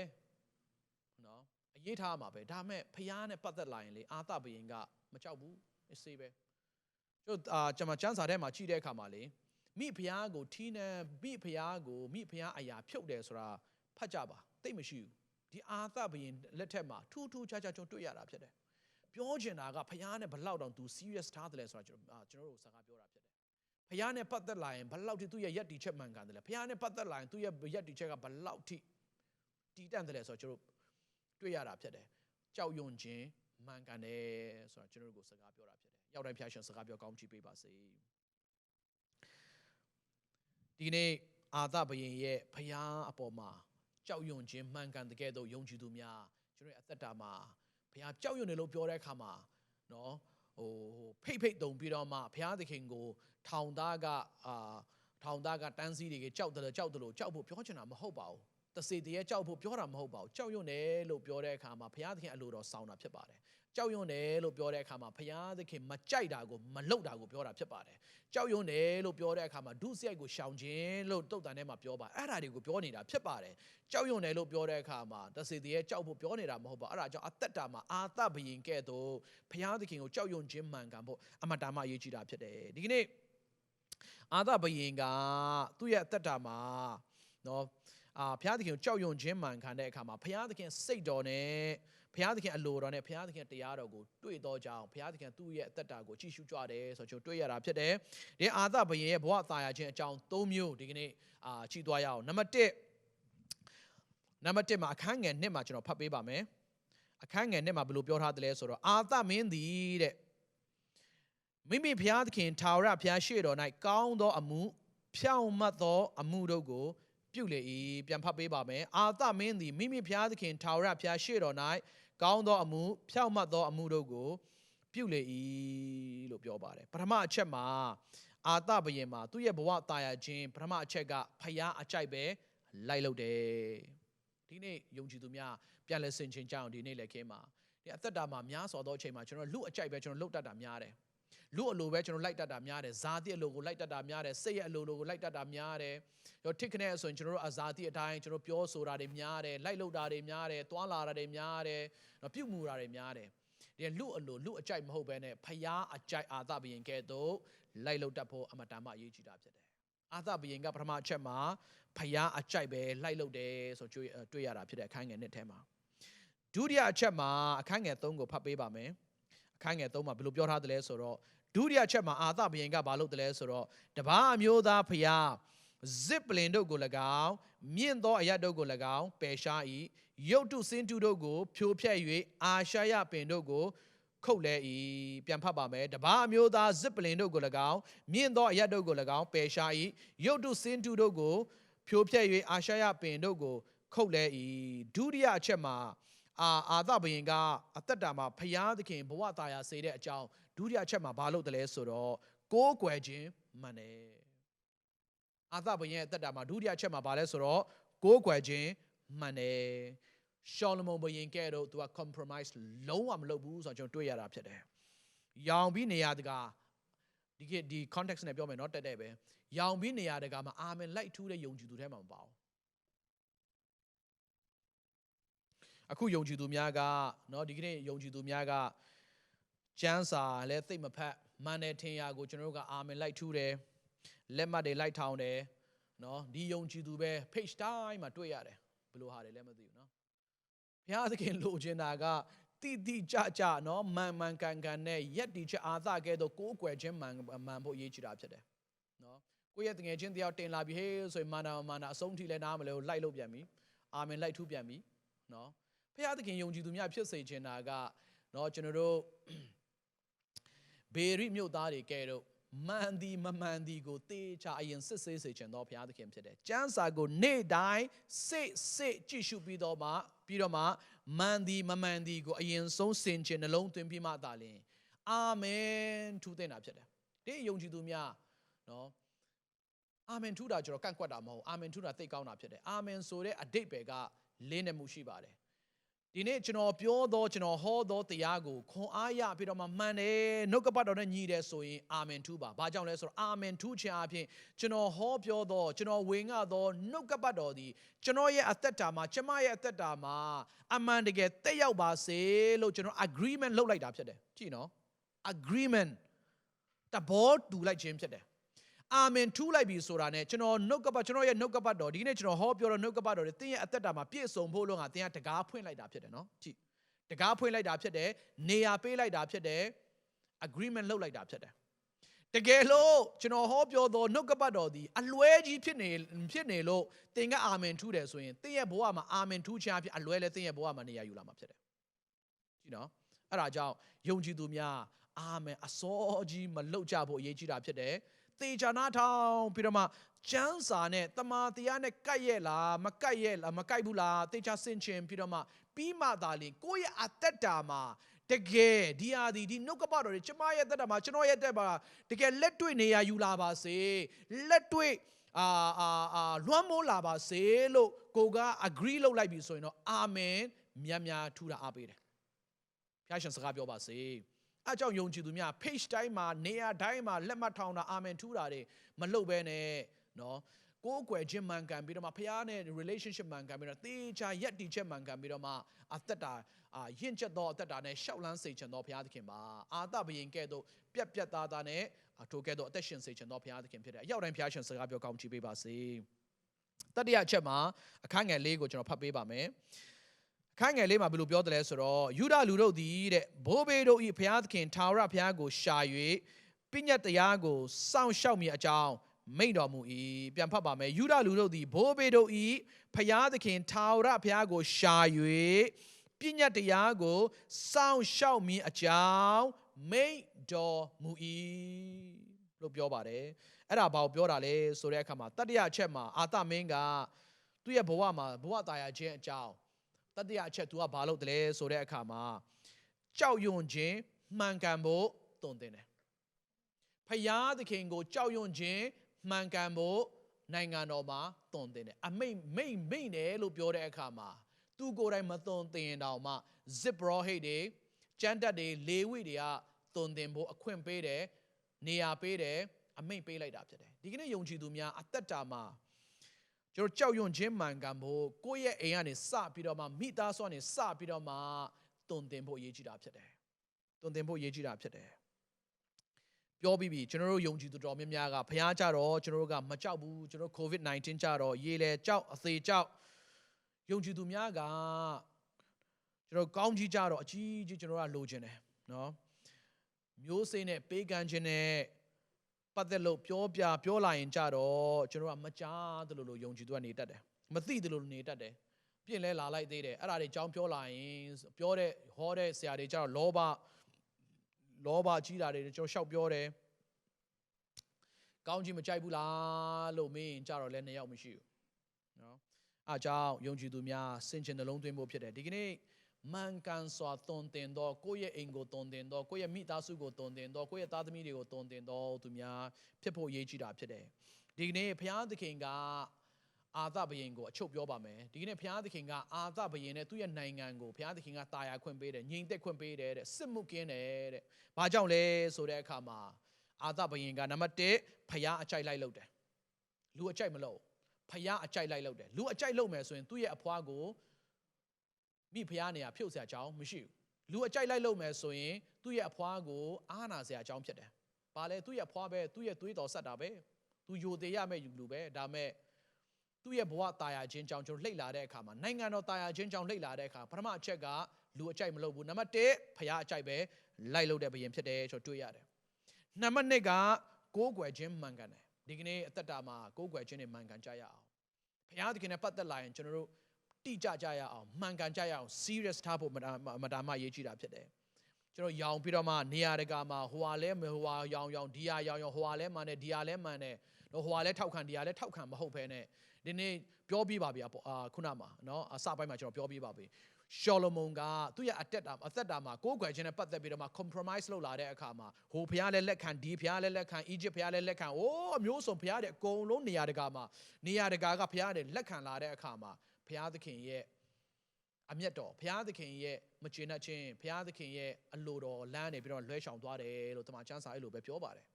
နော်အရေးထားမှာပဲဒါမဲ့ဖျားနဲ့ပတ်သက်လာရင်လေအာသဘယင်ကမကြောက်ဘူးအစေးပဲကျွန်မကျမ်းစာထဲမှာကြည့်တဲ့အခါမှာလေမိဖျားကိုထီးနေမိဖျားအရာဖြုတ်တယ်ဆိုတာဖတ်ကြပါသိမရှိဘူးဒီအာသဘယင်လက်ထက်မှာထူးထူးခြားခြားကျွန်တော်တွေ့ရတာဖြစ်တယ်ပြောချင်တာကဖျားနဲ့ဘလောက်တောင် तू serious ထားတယ်လဲဆိုတာကျွန်တော်တို့စကားပြောတာဖြစ်တယ်ဖျားနဲ့ပတ်သက်လာရင်ဘလောက်ထိသူ့ရဲ့ယက်တီချက်မှန်ကန်တယ်လဲဖျားနဲ့ပတ်သက်လာရင်သူ့ရဲ့ယက်တီချက်ကဘလောက်ထိတည်တံ့တယ်လဲဆိုတော့ကျွန်တော်တွေ့ရတာဖြစ်တယ်ကြောက်ရွံ့ခြင်းမှန်ကန်တယ်ဆိုတော့ကျွန်တော်တို့ကိုစကားပြောတာဖြစ်တယ်ရောက်တိုင်းဖျားရှင်စကားပြောကောင်းချီးပေးပါစေဒီနေ့အာသဘယင်ရဲ့ဖျားအပေါ်မှာကြောက်ရွံ့ခြင်းမှန်ကန်တဲ့ကဲ့သို့ယုံကြည်သူများကျွန်တော်ရဲ့အသက်တာမှာဘုရားကြောက်ရွံ့တယ်လို့ပြောတဲ့အခါမှာနော်ဖိတ်တုံပြီးတော့မှဘုရားသခင်ကိုထောင်သားကတန်းစီတွေကကြောက်တယ်လို့ကြောက်ဖို့ပြောချင်တာမဟုတ်ပါဘူးတစေတည်းရဲ့ကြောက်ဖို့ပြောတာမဟုတ်ပါဘူးကြောက်ရွံ့တယ်လို့ပြောတဲ့အခါမှာဘုရားသခင်အလိုတော်ဆောင်တာဖြစ်ပါတယ်ကြောက်ရွံ့တယ်လို့ပြောတဲ့အခါမှာဘုရားသခင်မကြိုက်တာကိုမလုပ်တာကိုပြောတာဖြစ်ပါတယ်ကြောက်ရွံ့တယ်လို့ပြောတဲ့အခါမှာဒုစရိုက်ကိုရှောင်ခြင်းလို့တုတ်တန်ထဲမှာပြောပါအဲ့ဒါတွေကိုပြောနေတာဖြစ်ပါတယ်ကြောက်ရွံ့တယ်လို့ပြောတဲ့အခါမှာတစေတည်းရဲ့ကြောက်ဖို့ပြောနေတာမဟုတ်ပါအဲ့ဒါကြောင့်အသက်တာမှာအာသဘယင်ကဲ့သို့ဘုရားသခင်ကိုကြောက်ရွံ့ခြင်းမှန်ကန်ဖို့အမတ္တမအရေးကြီးတာဖြစ်တယ်ဒီကနေ့အာသဘယင်ကသူ့ရဲ့အသက်တာမှာနော်ဘုရားသခင်ကိုကြောက်ရွံ့ခြင်းမှန်ကန်တဲ့အခါမှာဘုရားသခင်စိတ်တော်နဲ့ဘုရားသခင်အလိုတော်နဲ့ဘုရားသခင်တရားတော်ကိုတွေ့တော့ကြအောင်ဘုရားသခင်သူ့ရဲ့အသက်တာကိုကြည့်ရှုကြတယ်ဆိုတော့ကျွန်တော်တွေ့ရတာဖြစ်တယ်ဒီအာသဘယင်ရဲ့ဘဝတာယာခြင်းအကြောင်း၃မျိုးဒီကနေ့ကြည့်သွားရအောင်နံပါတ်1မှာအခန်းငယ်1မှာကျွန်တော်ဖတ်ပေးပါမယ်အခန်းငယ်1မှာဘယ်လိုပြောထားသလဲဆိုတော့အာသမင်းသည်တဲ့မိမိဘုရားသခင်ထာဝရဘုရားရှေ့တော်၌ကောင်းသောအမှုဖြောင့်မတ်သောအမှုတို့ကိုပြုလေ၏ပြန်ဖတ်ပေးပါမယ်အာသမင်းသည်မိမိဘုရားသခင်ထာဝရဘုရားရှေ့တော်၌ကောင်းသောအမှုဖြောင့်မတ်သောအမှုတို့ကိုပြုလေ၏လို့ပြောပါတယ်ပထမအချက်မှာအာသဘယင်မှာသူ့ရဲ့ဘဝတာယာခြင်းပထမအချက်ကဖယားအကြိုက်ပဲလိုက်လုပ်တယ်ဒီနေ့ယုံကြည်သူများပြန်လဲဆင်ခြင်ကြအောင်ဒီနေ့လက်ခင်းမှာဒီအသက်တာမှာများစွာသောအချိန်မှာကျွန်တော်လူအကြိုက်ပဲကျွန်တော်လှုပ်တတ်တာများတယ်လူအလိုပဲကျွန်တော်လိုက်တတ်တာများတယ်ဇာတိအလိုကိုလိုက်တတ်တာများတယ်စိတ်ရဲ့အလိုကိုလိုက်တတ်တာများတယ်ရောထိခနဲ့ဆိုရင်ကျွန်တော်တို့အဇာတိအတိုင်းကျွန်တော်ပြောဆိုတာတွေများတယ်လိုက်လုပ်တာတွေများတယ်တွားလာတာတွေများတယ်ပြုတ်မှုတာတွေများတယ်ဒီလူအလိုလူအကြိုက်မဟုတ်ဘဲနဲ့ဖယားအကြိုက်အာသဘယင်ကဲ့သို့လိုက်လုပ်တတ်ဖို့အမတန်မှအရေးကြီးတာဖြစ်တယ်အာသဘယင်ကပထမအချက်မှာဖယားအကြိုက်ပဲလိုက်လုပ်တယ်ဆိုတွေ့ရတာဖြစ်တဲ့အခန်းငယ်1ထဲမှာဒုတိယအချက်မှာအခန်းငယ်3ကိုဖတ်ပေးပါမယ်အခန်းငယ်3မှာဘယ်လိုပြောထားသလဲဆိုတော့ဒုတိယအချက်မှာအာသဘယင်ကဘာလုပ်တယ်လဲဆိုတော့တပါးအမျိုးသားဖျားဇစ်ပလင်တို့ကို၎င်းမြင့်သောအရတ်တို့ကို၎င်းပယ်ရှား၏ရုတ်တုစင်းတုတို့ကိုဖြိုဖျက်၍အာရှာယပင်တို့ကိုခုတ်လဲ၏ပြန်ဖတ်ပါမယ်တပါးအမျိုးသားဇစ်ပလင်တို့ကို၎င်းမြင့်သောအရတ်တို့ကို၎င်းပယ်ရှား၏ရုတ်တုစင်းတုတို့ကိုဖြိုဖျက်၍အာရှာယပင်တို့ကိုခုတ်လဲ၏ဒုတိယအချက်မှာအာသဘယင်ကအသက်တာမှာဖျားသခင်ဘဝတာယာစေတဲ့အကြောင်းဒုတိယအချက်မှာဘာလုပ်တယ်လဲဆိုတော့ကိုးကွယ်ခြင်းမှန်တယ်အာသဘယင်ရဲ့အသက်တာမှာဒုတိယအချက်မှာဘာလဲဆိုတော့ကိုးကွယ်ခြင်းမှန်တယ်ရှောလမုန်ဘယင်ကဲ့သို့သူက compromise လုံးဝမလုပ်ဘူးဆိုတော့ကျွန်တော်တွေ့ရတာဖြစ်တယ်ရောင်ပြီးနေရာတကာဒီ context နဲ့ပြောမယ်နော်တက်ပဲရောင်ပြီးနေရာတကာမှာအာမင်လိုက်ထူးတဲ့ယုံကြည်သူထဲမှာမပါဘူးအခုယုံကြည်သူများကနော်ဒီကနေ့ယုံကြည်သူများကကျမ်းစာလည်းသိမဖတ်မှန်တယ်ထင်ရကိုကျွန်တော်တို့ကအာမင်လိုက်ထူးတယ်လက်မှတ်တွေလိုက်ထောင်တယ်နော်ဒီယုံကြည်သူပဲ page တိုင်းမှာတွေ့ရတယ်ဘယ်လိုဟာတွေလဲမသိဘူးနော်ဘုရားသခင်လိုချင်တာကတိကြနော်မှန်ကန်နဲ့ယက်တီချက်အာသကဲတော့ကိုးကွယ်ခြင်းမှန်ဖို့အရေးကြီးတာဖြစ်တယ်နော်ကိုယ့်ရဲ့တငယ်ချင်းတယောက်တင်လာပြီဟေးဆိုရင်မာနာအဆုံးထိလဲနားမလဲလိုက်လို့ပြန်ပြီအာမင်လိုက်ထူးပြန်ပြီနော်ဘုရားသခင်ယုံကြည်သူများဖြစ်စေချင်တာကနော်ကျွန်တော်တို့ဘေရိမြို့သားတွေကဲတော့ Mandi Mamandi go techa ayan sisse chendo Pia the Kim today. Jansa go ne die say Jishu Bidoma Mandi Mamandi go ayan so sinchin alone to Pima darling. Amen to the napsada. De Yonji Dumia no. Amen to that Joro can't quite Amen to that take out napsada. Amen so de a date bega Lene Mushibare. ဒီနေ့ကျွန်တော်ပြောတော့ကျွန်တော်ဟောတော့တရားကိုခွန်အားရပြီးတော့မှမှန်တယ်နှုတ်ကပတ်တော်နဲ့ညီတယ်ဆိုရင်အာမင်ထူပါဘာကြောင့်လဲဆိုတော့အာမင်ထူခြင်းအပြင်ကျွန်တော်ဟောပြောတော့ကျွန်တော်ဝင်ငါတော့နှုတ်ကပတ်တော်ဒီကျွန်တော်ရဲ့အသက်တာမှာကျမရဲ့အသက်တာမှာအမှန်တကယ်တက်ရောက်ပါစေလို့ကျွန်တော် agreement လုပ်လိုက်တာဖြစ်တယ်ကြည့်နော် agreement တဘောတူလိုက်ခြင်းဖြစ်တယ်အာမင်ထူလိုက်ပြီဆိုတာနဲ့ကျွန်တော်နှုတ်ကပတ်ကျွန်တော်ရဲ့နှုတ်ကပတ်တော်ဒီနေ့ကျွန်တော်ဟောပြောတော့နှုတ်ကပတ်တော်တွေတင်းရဲ့အသက်တာမှာပြည့်စုံဖို့လို့ငါတင်းကတကားဖွင့်လိုက်တာဖြစ်တယ်နော်ကြည့်တကားဖွင့်လိုက်တာဖြစ်တယ်နေရာပေးလိုက်တာဖြစ်တယ် agreement လုပ်လိုက်တာဖြစ်တယ်တကယ်လို့ကျွန်တော်ဟောပြောတော့နှုတ်ကပတ်တော်ဒီအလွဲကြီးဖြစ်နေလို့တင်းကအာမင်ထူတယ်ဆိုရင်တင်းရဲ့ဘဝမှာအာမင်ထူချင်အဖြစ်အလွဲလဲတင်းရဲ့ဘဝမှာနေရာယူလာမှာဖြစ်တယ်ကြည့်နော်အဲ့ဒါကြောင့်ယုံကြည်သူများအာမင်အစောကြီးမလှုပ်ကြဖို့အရေးကြီးတာဖြစ်တယ်တေချာနာထောင်ပြီးတော့မှကျမ်းစာနဲ့တမာတရားနဲ့ကိုက်ရဲ့လားမကိုက်ရဲ့လားမကိုက်ဘူးလားတေချာဆင်ခြင်ပြီးတော့မှပြီးမှသာလင်ကိုယ့်ရဲ့အသက်တာမှာတကယ်ဒီဟာဒီနှုတ်ကပတ်တော်တွေကျမရဲ့အသက်တာမှာကျွန်တော်ရဲ့အသက်မှာတကယ်လက်တွေ့နေရာယူလာပါစေလက်တွေ့လွှမ်းမိုးလာပါစေလို့ကိုက agree လုပ်လိုက်ပြီဆိုရင်တော့အာမင်များထူတာအားပေးတယ်ဖျားရှင်စကားပြောပါစေအကြောင်းယုံကြည်သူများ page တိုင်းမှာနေရာတိုင်းမှာလက်မှတ်ထောင်တာအာမင်ထူတာတွေမလုပ်ဘဲနဲ့နော်ကိုယ်အကွယ်ချင်းမှန်ကန်ပြီးတော့မှဖခင်နဲ့ relationship မှန်ကန်ပြီးတော့တေချာယက်တီချက်မှန်ကန်ပြီးတော့မှအသက်တာရင့်ကျက်သောအသက်တာနဲ့ရှောက်လန်းစေချင်သောဘုရားသခင်ပါအာသဘယင်ကဲ့သို့ပြတ်သားနဲ့ထိုကဲ့သို့အသက်ရှင်စေချင်သောဘုရားသခင်ဖြစ်တယ်အရောက်တိုင်းဘုရားရှင်စကားပြောကောင်းချီးပေးပါစေတတိယအချက်မှာအခန်းငယ်၄ကိုကျွန်တော်ဖတ်ပေးပါမယ်ခိုင်းငယ်လေးမှာဘယ်လိုပြောတယ်လဲဆိုတော့ယူဒလူတို့သည်တဲ့ဘိုးဘေးတို့ဤဘုရားသခင်ထာဝရဘုရားကိုရှာ၍ပညတ်တရားကိုစောင့်ရှောက်မိအကြောင်းမိန့်တော်မူ၏ပြန်ဖတ်ပါမယ်ယူဒလူတို့သည်ဘိုးဘေးတို့ဤဘုရားသခင်ထာဝရဘုရားကိုရှာ၍ပညတ်တရားကိုစောင့်ရှောက်မိအကြောင်းမိန့်တော်မူ၏လို့ပြောပါတယ်အဲ့ဒါဘာကိုပြောတာလဲဆိုတဲ့အခါမှာတတိယအချက်မှာအာသမင်းကသူ့ရဲ့ဘဝမှာဘဝတာယာခြင်းအကြောင်းတတိယအချက် तू ကဘာလုပ်တယ်လဲဆိုတဲ့အခါမှာကြောက်ရွံ့ခြင်းမှန်ကန်ဖို့တုံ့တင်တယ်ဖယားသခင်ကိုကြောက်ရွံ့ခြင်းမှန်ကန်ဖို့နိုင်ငံတော်မှာတုံ့တင်တယ်အမိတ်တယ်လို့ပြောတဲ့အခါမှာသူကိုယ်တိုင်မတုံ့တင်တော့မှဇစ်ဘရောဟိတ်တွေကျမ်းတက်တွေလေဝိတွေကတုံ့တင်ဖို့အခွင့်ပေးတယ်နေရာပေးတယ်အမိတ်ပေးလိုက်တာဖြစ်တယ်ဒီကနေ့ယုံကြည်သူများအသက်တာမှာကျွန်တော်ကြောက်ရွံ့ခြင်းမှန်ကန်ဖို့ကိုယ့်ရဲ့အိမ်ကနေစပြီးတော့မှမိသားစုကနေစပြီးတော့မှတုံတင်ဖို့အရေးကြီးတာဖြစ်တယ်။တုံတင်ဖို့အရေးကြီးတာဖြစ်တယ်။ပြောပြီးပြီကျွန်တော်တို့ယုံကြည်သူတော်များများကဘုရားကြတော့ကျွန်တော်တို့ကမကြောက်ဘူးကျွန်တော် COVID-19 ကြတော့ရေလေကြောက်အသေးကြောက်ယုံကြည်သူများကကျွန်တော်ကောင်းကြီးကြတော့အကြီးကြီးကျွန်တော်ကလိုချင်တယ်နော်။မျိုးစိနဲ့ပေးကမ်းခြင်းနဲ့ပတ်သက်လို့ပြောလာရင်ကြတော့ကျွန်တော်ကမကြားသလိုယုံကြည်သူကနေတတ်တယ်မသိသလိုနေတတ်တယ်ပြင်လဲလာလိုက်သေးတယ်အဲ့ဒါတွေအကြောင်းပြောလာရင်ပြောတဲ့ဟောတဲ့ဆရာတွေကြတော့လောဘကြီးတာတွေကျွန်တော်ရှောက်ပြောတယ်ကောင်းကြီးမကြိုက်ဘူးလားလို့မင်းကြတော့လည်းနှစ်ယောက်မရှိဘူးနော်အားကြောင့်ယုံကြည်သူများစင်ချင်နှလုံးသွင်းဖို့ဖြစ်တယ်ဒီကနေ့မှန်ကန်စွာတုံတင်တော့ကိုယ့်ရဲ့အိမ်ကိုတုံတင်တော့ကိုယ့်ရဲ့မိသားစုကိုတုံတင်တော့ကိုယ့်ရဲ့သားသမီးတွေကိုတုံတင်တော့သူများဖြစ်ဖို့ရည်ကြီးတာဖြစ်တယ်ဒီကနေ့ဘုရားသခင်ကအာသဘယင်ကိုအချုပ်ပြောပါမယ်ဒီကနေ့ဘုရားသခင်ကအာသဘယင်နဲ့သူ့ရဲ့နိုင်ငံကိုဘုရားသခင်ကတာယာခွင့်ပေးတယ်ငြိမ်သက်ခွင့်ပေးတယ်တဲ့စစ်မှုကင်းတယ်တဲ့ဘာကြောင့်လဲဆိုတဲ့အခါမှာအာသဘယင်ကနံပါတ်1ဘုရားအကြိုက်လိုက်လုပ်တယ်လူအကြိုက်မလုပ်ဘုရားအကြိုက်လိုက်လုပ်တယ်လူအကြိုက်လုပ်မယ်ဆိုရင်သူ့ရဲ့အဖွားကိုမိဖုရားနေရာဖြုတ်เสียအကြောင်းမရှိဘူးလူအကြိုက်လိုက်လုပ်မယ်ဆိုရင်သူ့ရဲ့အဖွားကိုအားနာเสียအကြောင်းဖြစ်တယ်။ဘာလဲသူ့ရဲ့အဖွားပဲသူ့ရဲ့သွေးတော်ဆက်တာပဲသူယိုသေးရမယ့်လူပဲဒါမဲ့သူ့ရဲ့ဘဝတာယာခြင်းကြောင့်ကျွန်တော်လှိတ်လာတဲ့အခါမှာနိုင်ငံတော်တာယာခြင်းကြောင့်လှိတ်လာတဲ့အခါပထမအချက်ကလူအကြိုက်မလုပ်ဘူးနံပါတ်1ဖုရားအကြိုက်ပဲလိုက်လုပ်တဲ့ဘုရင်ဖြစ်တယ်ကျွန်တော်တွေ့ရတယ်။နံပါတ်2ကကိုးကွယ်ခြင်းမှန်ကန်တယ်ဒီကနေ့အသက်တာမှာကိုးကွယ်ခြင်းနဲ့မှန်ကန်ကြရအောင်။ဘုရားသခင်နဲ့ပတ်သက်လာရင်ကျွန်တော်တို့တိကျကြရအောင်မှန်ကန်ကြရအောင် serious ထားဖို့မတားမရေးကြည့်တာဖြစ်တယ် ကျွန်တော်ရောင်ပြီးတော့မှနေရာတကာမှာဟိုဟာလဲဟိုဟာရောင်ဒီဟာရောင်ဟိုဟာလဲမှန်တယ်ဒီဟာလဲမှန်တယ်ဟိုဟာလဲထောက်ခံဒီဟာလဲထောက်ခံမဟုတ်ဘဲနဲ့ဒီနေ့ပြောပြပါဗျာခုနမှာနော်အစပိုင်းမှာကျွန်တော်ပြောပြပါပြီရှောလမုန်ကသူ့ရဲ့အသက်တာမှာကိုးကွယ်ခြင်းနဲ့ပတ်သက်ပြီးတော့မှ compromise လုပ်လာတဲ့အခါမှာဟိုဘုရားလည်းလက်ခံဒီဘုရားလည်းလက်ခံ Egypt ဘုရားလည်းလက်ခံအိုးအမျိုးစုံဘုရားတွေအကုန်လုံးနေရာတကာမှာနေရာတကာကဘုရားတွေလက်ခံလာတဲ့အခါမှာဘုရားသခင်ရဲ့အမျက်တော်ဘုရားသခင်ရဲ့မကျေနပ်ခြင်းဘုရားသခင်ရဲ့အလိုတော်လမ်းနေပြီးတော့လွှဲချောင်သွားတယ်လို့တမန်ကျမ်းစာအဲ့လိုပဲပြောပါတယ်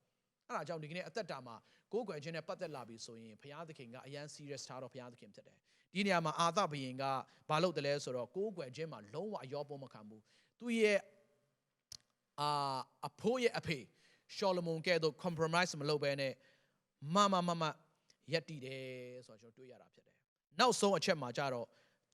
အဲ့ဒါကြောင့်ဒီကနေ့အသက်တာမှာကိုးကွယ်ခြင်းနဲ့ပတ်သက်လာပြီဆိုရင်ဘုရားသခင်ကအရန် serious ထားတော့ဘုရားသခင်ဖြစ်တယ်ဒီနေရာမှာအာသဘုရင်ကဘာလုပ်တယ်လဲဆိုတော့ကိုးကွယ်ခြင်းမှာလုံးဝအယောပေါ်မခံဘူးသူရဲ့အဖိုးရဲ့အဖေရှောလမုန်ကဲ့သို့ compromise မလုပ်ဘဲနဲ့မရက်တည်တယ်ဆိုတော့ကျွန်တော်တွေ့ရတာဖြစ်တယ်နောက်ဆုံးအချက်မှာကြတော့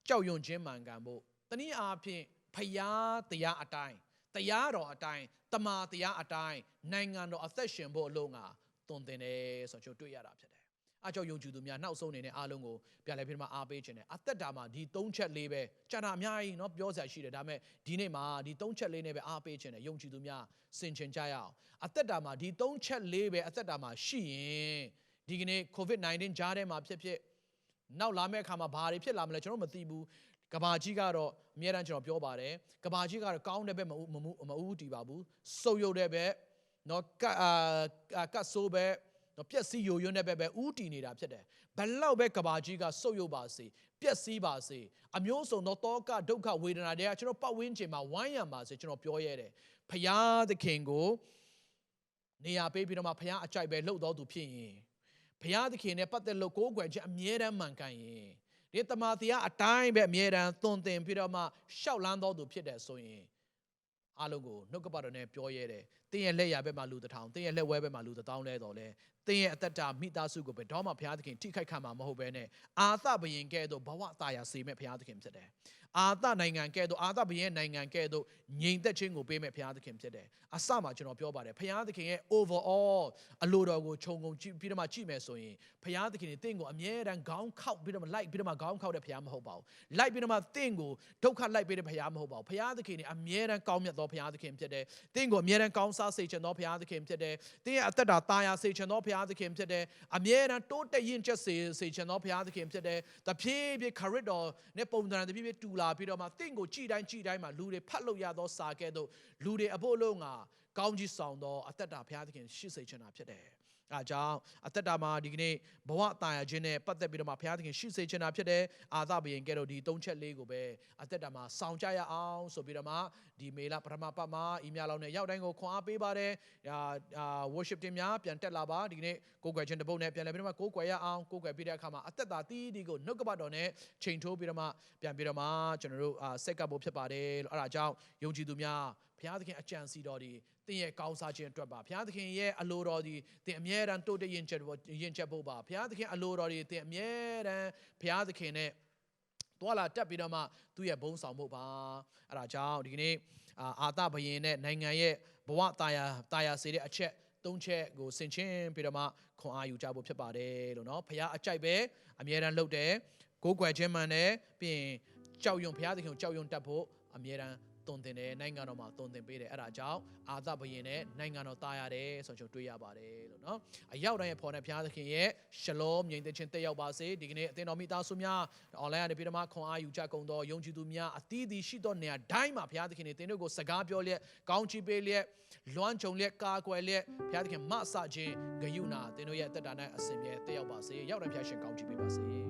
ကြောက်ရွံ့ခြင်းမှန်ကန်ဖို့တနည်းအားဖြင့်ဖျားတရားအတိုင်းတရားတော်အတိုင်းတမာတရားအတိုင်းနိုင်ငံတော်အသက်ရှင်ဖို့အလို့ငါတွင်တင်တယ်ဆိုတော့ကျွန်တော်တွေ့ရတာဖြစ်တယ်အားကြောင့်ယုံကြည်သူများနောက်ဆုံးအနေနဲ့အားလုံးကိုပြန်လဲပြီးမှအားပေးခြင်းနဲ့အသက်တာမှာဒီ၃ချက်လေးပဲကြာတာအများကြီးเนาะပြောစရာရှိတယ်ဒါပေမဲ့ဒီနေ့မှာဒီ၃ချက်လေးနဲ့ပဲအားပေးခြင်းနဲ့ယုံကြည်သူများစင်ချင်ကြရအောင်အသက်တာမှာဒီ၃ချက်လေးပဲအသက်တာမှာရှိရင်ဒီကနေ့ COVID-19 ကြားထဲမှာဖြစ်နောက်လာမယ့်အခါမှာဘာတွေဖြစ်လာမလဲကျွန်တော်မသိဘူးကဘာကြီးကတော့အများတန်းကျွန်တော်ပြောပါတယ်ကဘာကြီးကတော့ကောင်းတဲ့ဘက်မဦးတည်ပါဘူးစုပ်ယုပ်တဲ့ဘက်เนาะကတ်ဆိုးဘက်ပျက်စီးယိုယွန်းတဲ့ဘက်ပဲဥတီနေတာဖြစ်တယ်ဘလောက်ပဲကဘာကြီးကစုပ်ယုပ်ပါစေပျက်စီးပါစေအမျိုးစုံသောတောကဒုက္ခဝေဒနာတွေကကျွန်တော်ပတ်ဝန်းကျင်မှာဝိုင်းရံပါစေကျွန်တော်ပြောရဲတယ်ဖယားသခင်ကိုနေရာပေးပြီးတော့မှဖယားအကြိုက်ပဲလှုပ်တော်သူဖြစ်ရင်ဖယားသခင်နဲ့ပတ်သက်လို့ကိုးကွယ်ခြင်းအမြဲတမ်းမှန်ကန်ရင်ဒီတမန်တရားအတိုင်းပဲအမြဲတမ်းသွန်သင်ပြီးတော့မှရှောက်လန်းတော်သူဖြစ်တယ်ဆိုရင်အားလုံးကိုနှုတ်ကပတ်တော်နဲ့ပြောရဲတယ်တင်းရဲ့လက်ရဘက်မှာလူတစ်ထောင်တင်းရဲ့လက်ဝဲဘက်မှာလူတစ်သောင်းလဲတော်လဲတင်းရဲ့အသက်တာမိသားစုကိုပဲတော့မှဘုရားသခင်ထိခိုက်ခံမှာမဟုတ်ဘဲနဲ့အာသဘယင်ကဲ့သို့ဘဝတာယာစေမဲ့ဘုရားသခင်ဖြစ်တယ်အာသနိုင်ငံကဲ့သို့အာသဘယင်နိုင်ငံကဲ့သို့ငြိမ်သက်ခြင်းကိုပေးမဲ့ဘုရားသခင်ဖြစ်တယ်အစမှာကျွန်တော်ပြောပါတယ်ဘုရားသခင်ရဲ့ overall အလိုတော်ကိုခြုံငုံကြည့်ပြီးတော့မှကြည့်မယ်ဆိုရင်ဘုရားသခင်တင့်ကိုအမြဲတမ်းခေါင်းခောက်ပြီးတော့မှလိုက်ပြီးတော့မှခေါင်းခောက်တဲ့ဘုရားမဟုတ်ပါဘူးလိုက်ပြီးတော့မှတင့်ကိုဒုက္ခလိုက်ပေးတဲ့ဘုရားမဟုတ်ပါဘူးဘုရားသခင်အမြဲတမ်းကောင်းမြတ်သောဘုရားသခင်ဖြစ်တယ်တင့်ကိုအမြဲတမ်းကောင်းစားစေချင်သောဘုရားသခင်ဖြစ်တယ်တင်းရဲ့အသက်တာတာယာစေချင်သောဘုရားသခင်ဖြစ်တယ်အမြဲတမ်းတိုးတက်ရင်ကျက်စေချင်သောဘုရားသခင်ဖြစ်တယ်တဖြည်းဖြည်းခရစ်တော်နဲ့ပုံသဏ္ဍာန်တဖြည်းဖြည်းတူလာပြီးတော့မှတင့်ကိုကြည်တိုင်းမှာလူတွေဖတ်လို့ရသောစာကဲ့သို့လူတွေအဖို့လုံးကကောင်းကြီးဆောင်သောအသက်တာဘုရားသခင်ရှိစေချင်တာဖြစ်တယ်အဲကြောင့်အသက်တာမှာဒီကနေ့ဘဝတာယာခြင်းနဲ့ပတ်သက်ပြီးတော့မှဘုရားသခင်ရှိစေချင်တာဖြစ်တယ်အာသဘယင်ကဲ့သို့ဒီ၃ချက်လေးကိုပဲအသက်တာမှာဆောင်ကြရအောင်ဆိုပြီးတော့မှဒီမေလပထမပတ်မှာအီးမြလောက်နဲ့ရောက်တိုင်းကိုခွန်အားပေးပါတယ်worship team များပြန်တက်လာပါဒီကနေ့ကိုးကွယ်ခြင်းတပုတ်နဲ့ပြန်လည်ပြီးတော့မှကိုးကွယ်ရအောင်ကိုးကွယ်ပြီးတဲ့အခါမှာအသက်တာတီးကိုနှုတ်ကပတ်တော်နဲ့ချိန်ထိုးပြီးတော့မှပြန်ပြီးတော့မှကျွန်တော်တို့ဆက်ကပ်ဖို့ဖြစ်ပါတယ်လို့အဲဒါကြောင့်ယုံကြည်သူများဘုရားသခင်အကြံစီတော်ဒီတင်းရဲ့ကောင်းစားခြင်းအတွက်ပါဘုရားသခင်ရဲ့အလိုတော်ဒီတင်းအမြဲတမ်းတိုးတက်ရင်ချက်ဖို့ပါဘုရားသခင်အလိုတော်ဒီတင်းအမြဲတမ်းဘုရားသခင်နဲ့တွာလာတက်ပြီးတော့မှသူ့ရဲ့ဘုန်းဆောင်ဖို့ပါအဲဒါကြောင့်ဒီကနေ့အာသဘယင်နဲ့နိုင်ငံရဲ့ဘဝတာယာစေတဲ့အချက်၃ချက်ကိုဆင်ခြင်ပြီးတော့မှခွန်အားယူကြဖို့ဖြစ်ပါတယ်လို့နော်ဘုရားအကြိုက်ပဲအမြဲတမ်းလုပ်တယ်ကိုးကွယ်ခြင်းမှန်တယ်ပြီးရင်ကြောက်ရွံ့ဘုရားသခင်ကိုကြောက်ရွံ့တတ်ဖို့အမြဲတမ်းသွန်သင်တယ်နိုင်ငံတော်မှာသွန်သင်ပေးတယ်အဲ့ဒါကြောင့်အာသဘယင်နဲ့နိုင်ငံတော်တာရတယ်ဆိုတော့တွေ့ရပါတယ်လို့နော်အရောက်တိုင်းဖော်တဲ့ဘုရားသခင်ရဲ့ရှလောငြိမ်သက်ခြင်းတက်ရောက်ပါစေဒီကနေ့အသင်းတော်မိသားစုများ online ကနေပြီးတော့မှခွန်အားယူကြကုန်သောယုံကြည်သူများအသီးသီးရှိသောနေရာတိုင်းမှာဘုရားသခင်သင်တို့ကိုစကားပြောလျက်ကောင်းချီးပေးလျက်လွမ်းကြုံလျက်ကာကွယ်လျက်ဘုရားသခင်မဆခြင်းဂယုဏသင်တို့ရဲ့အသက်တာ၌အစဉ်မြဲတက်ရောက်ပါစေရောက်တိုင်းဘုရားရှင်ကောင်းချီးပေးပါစေ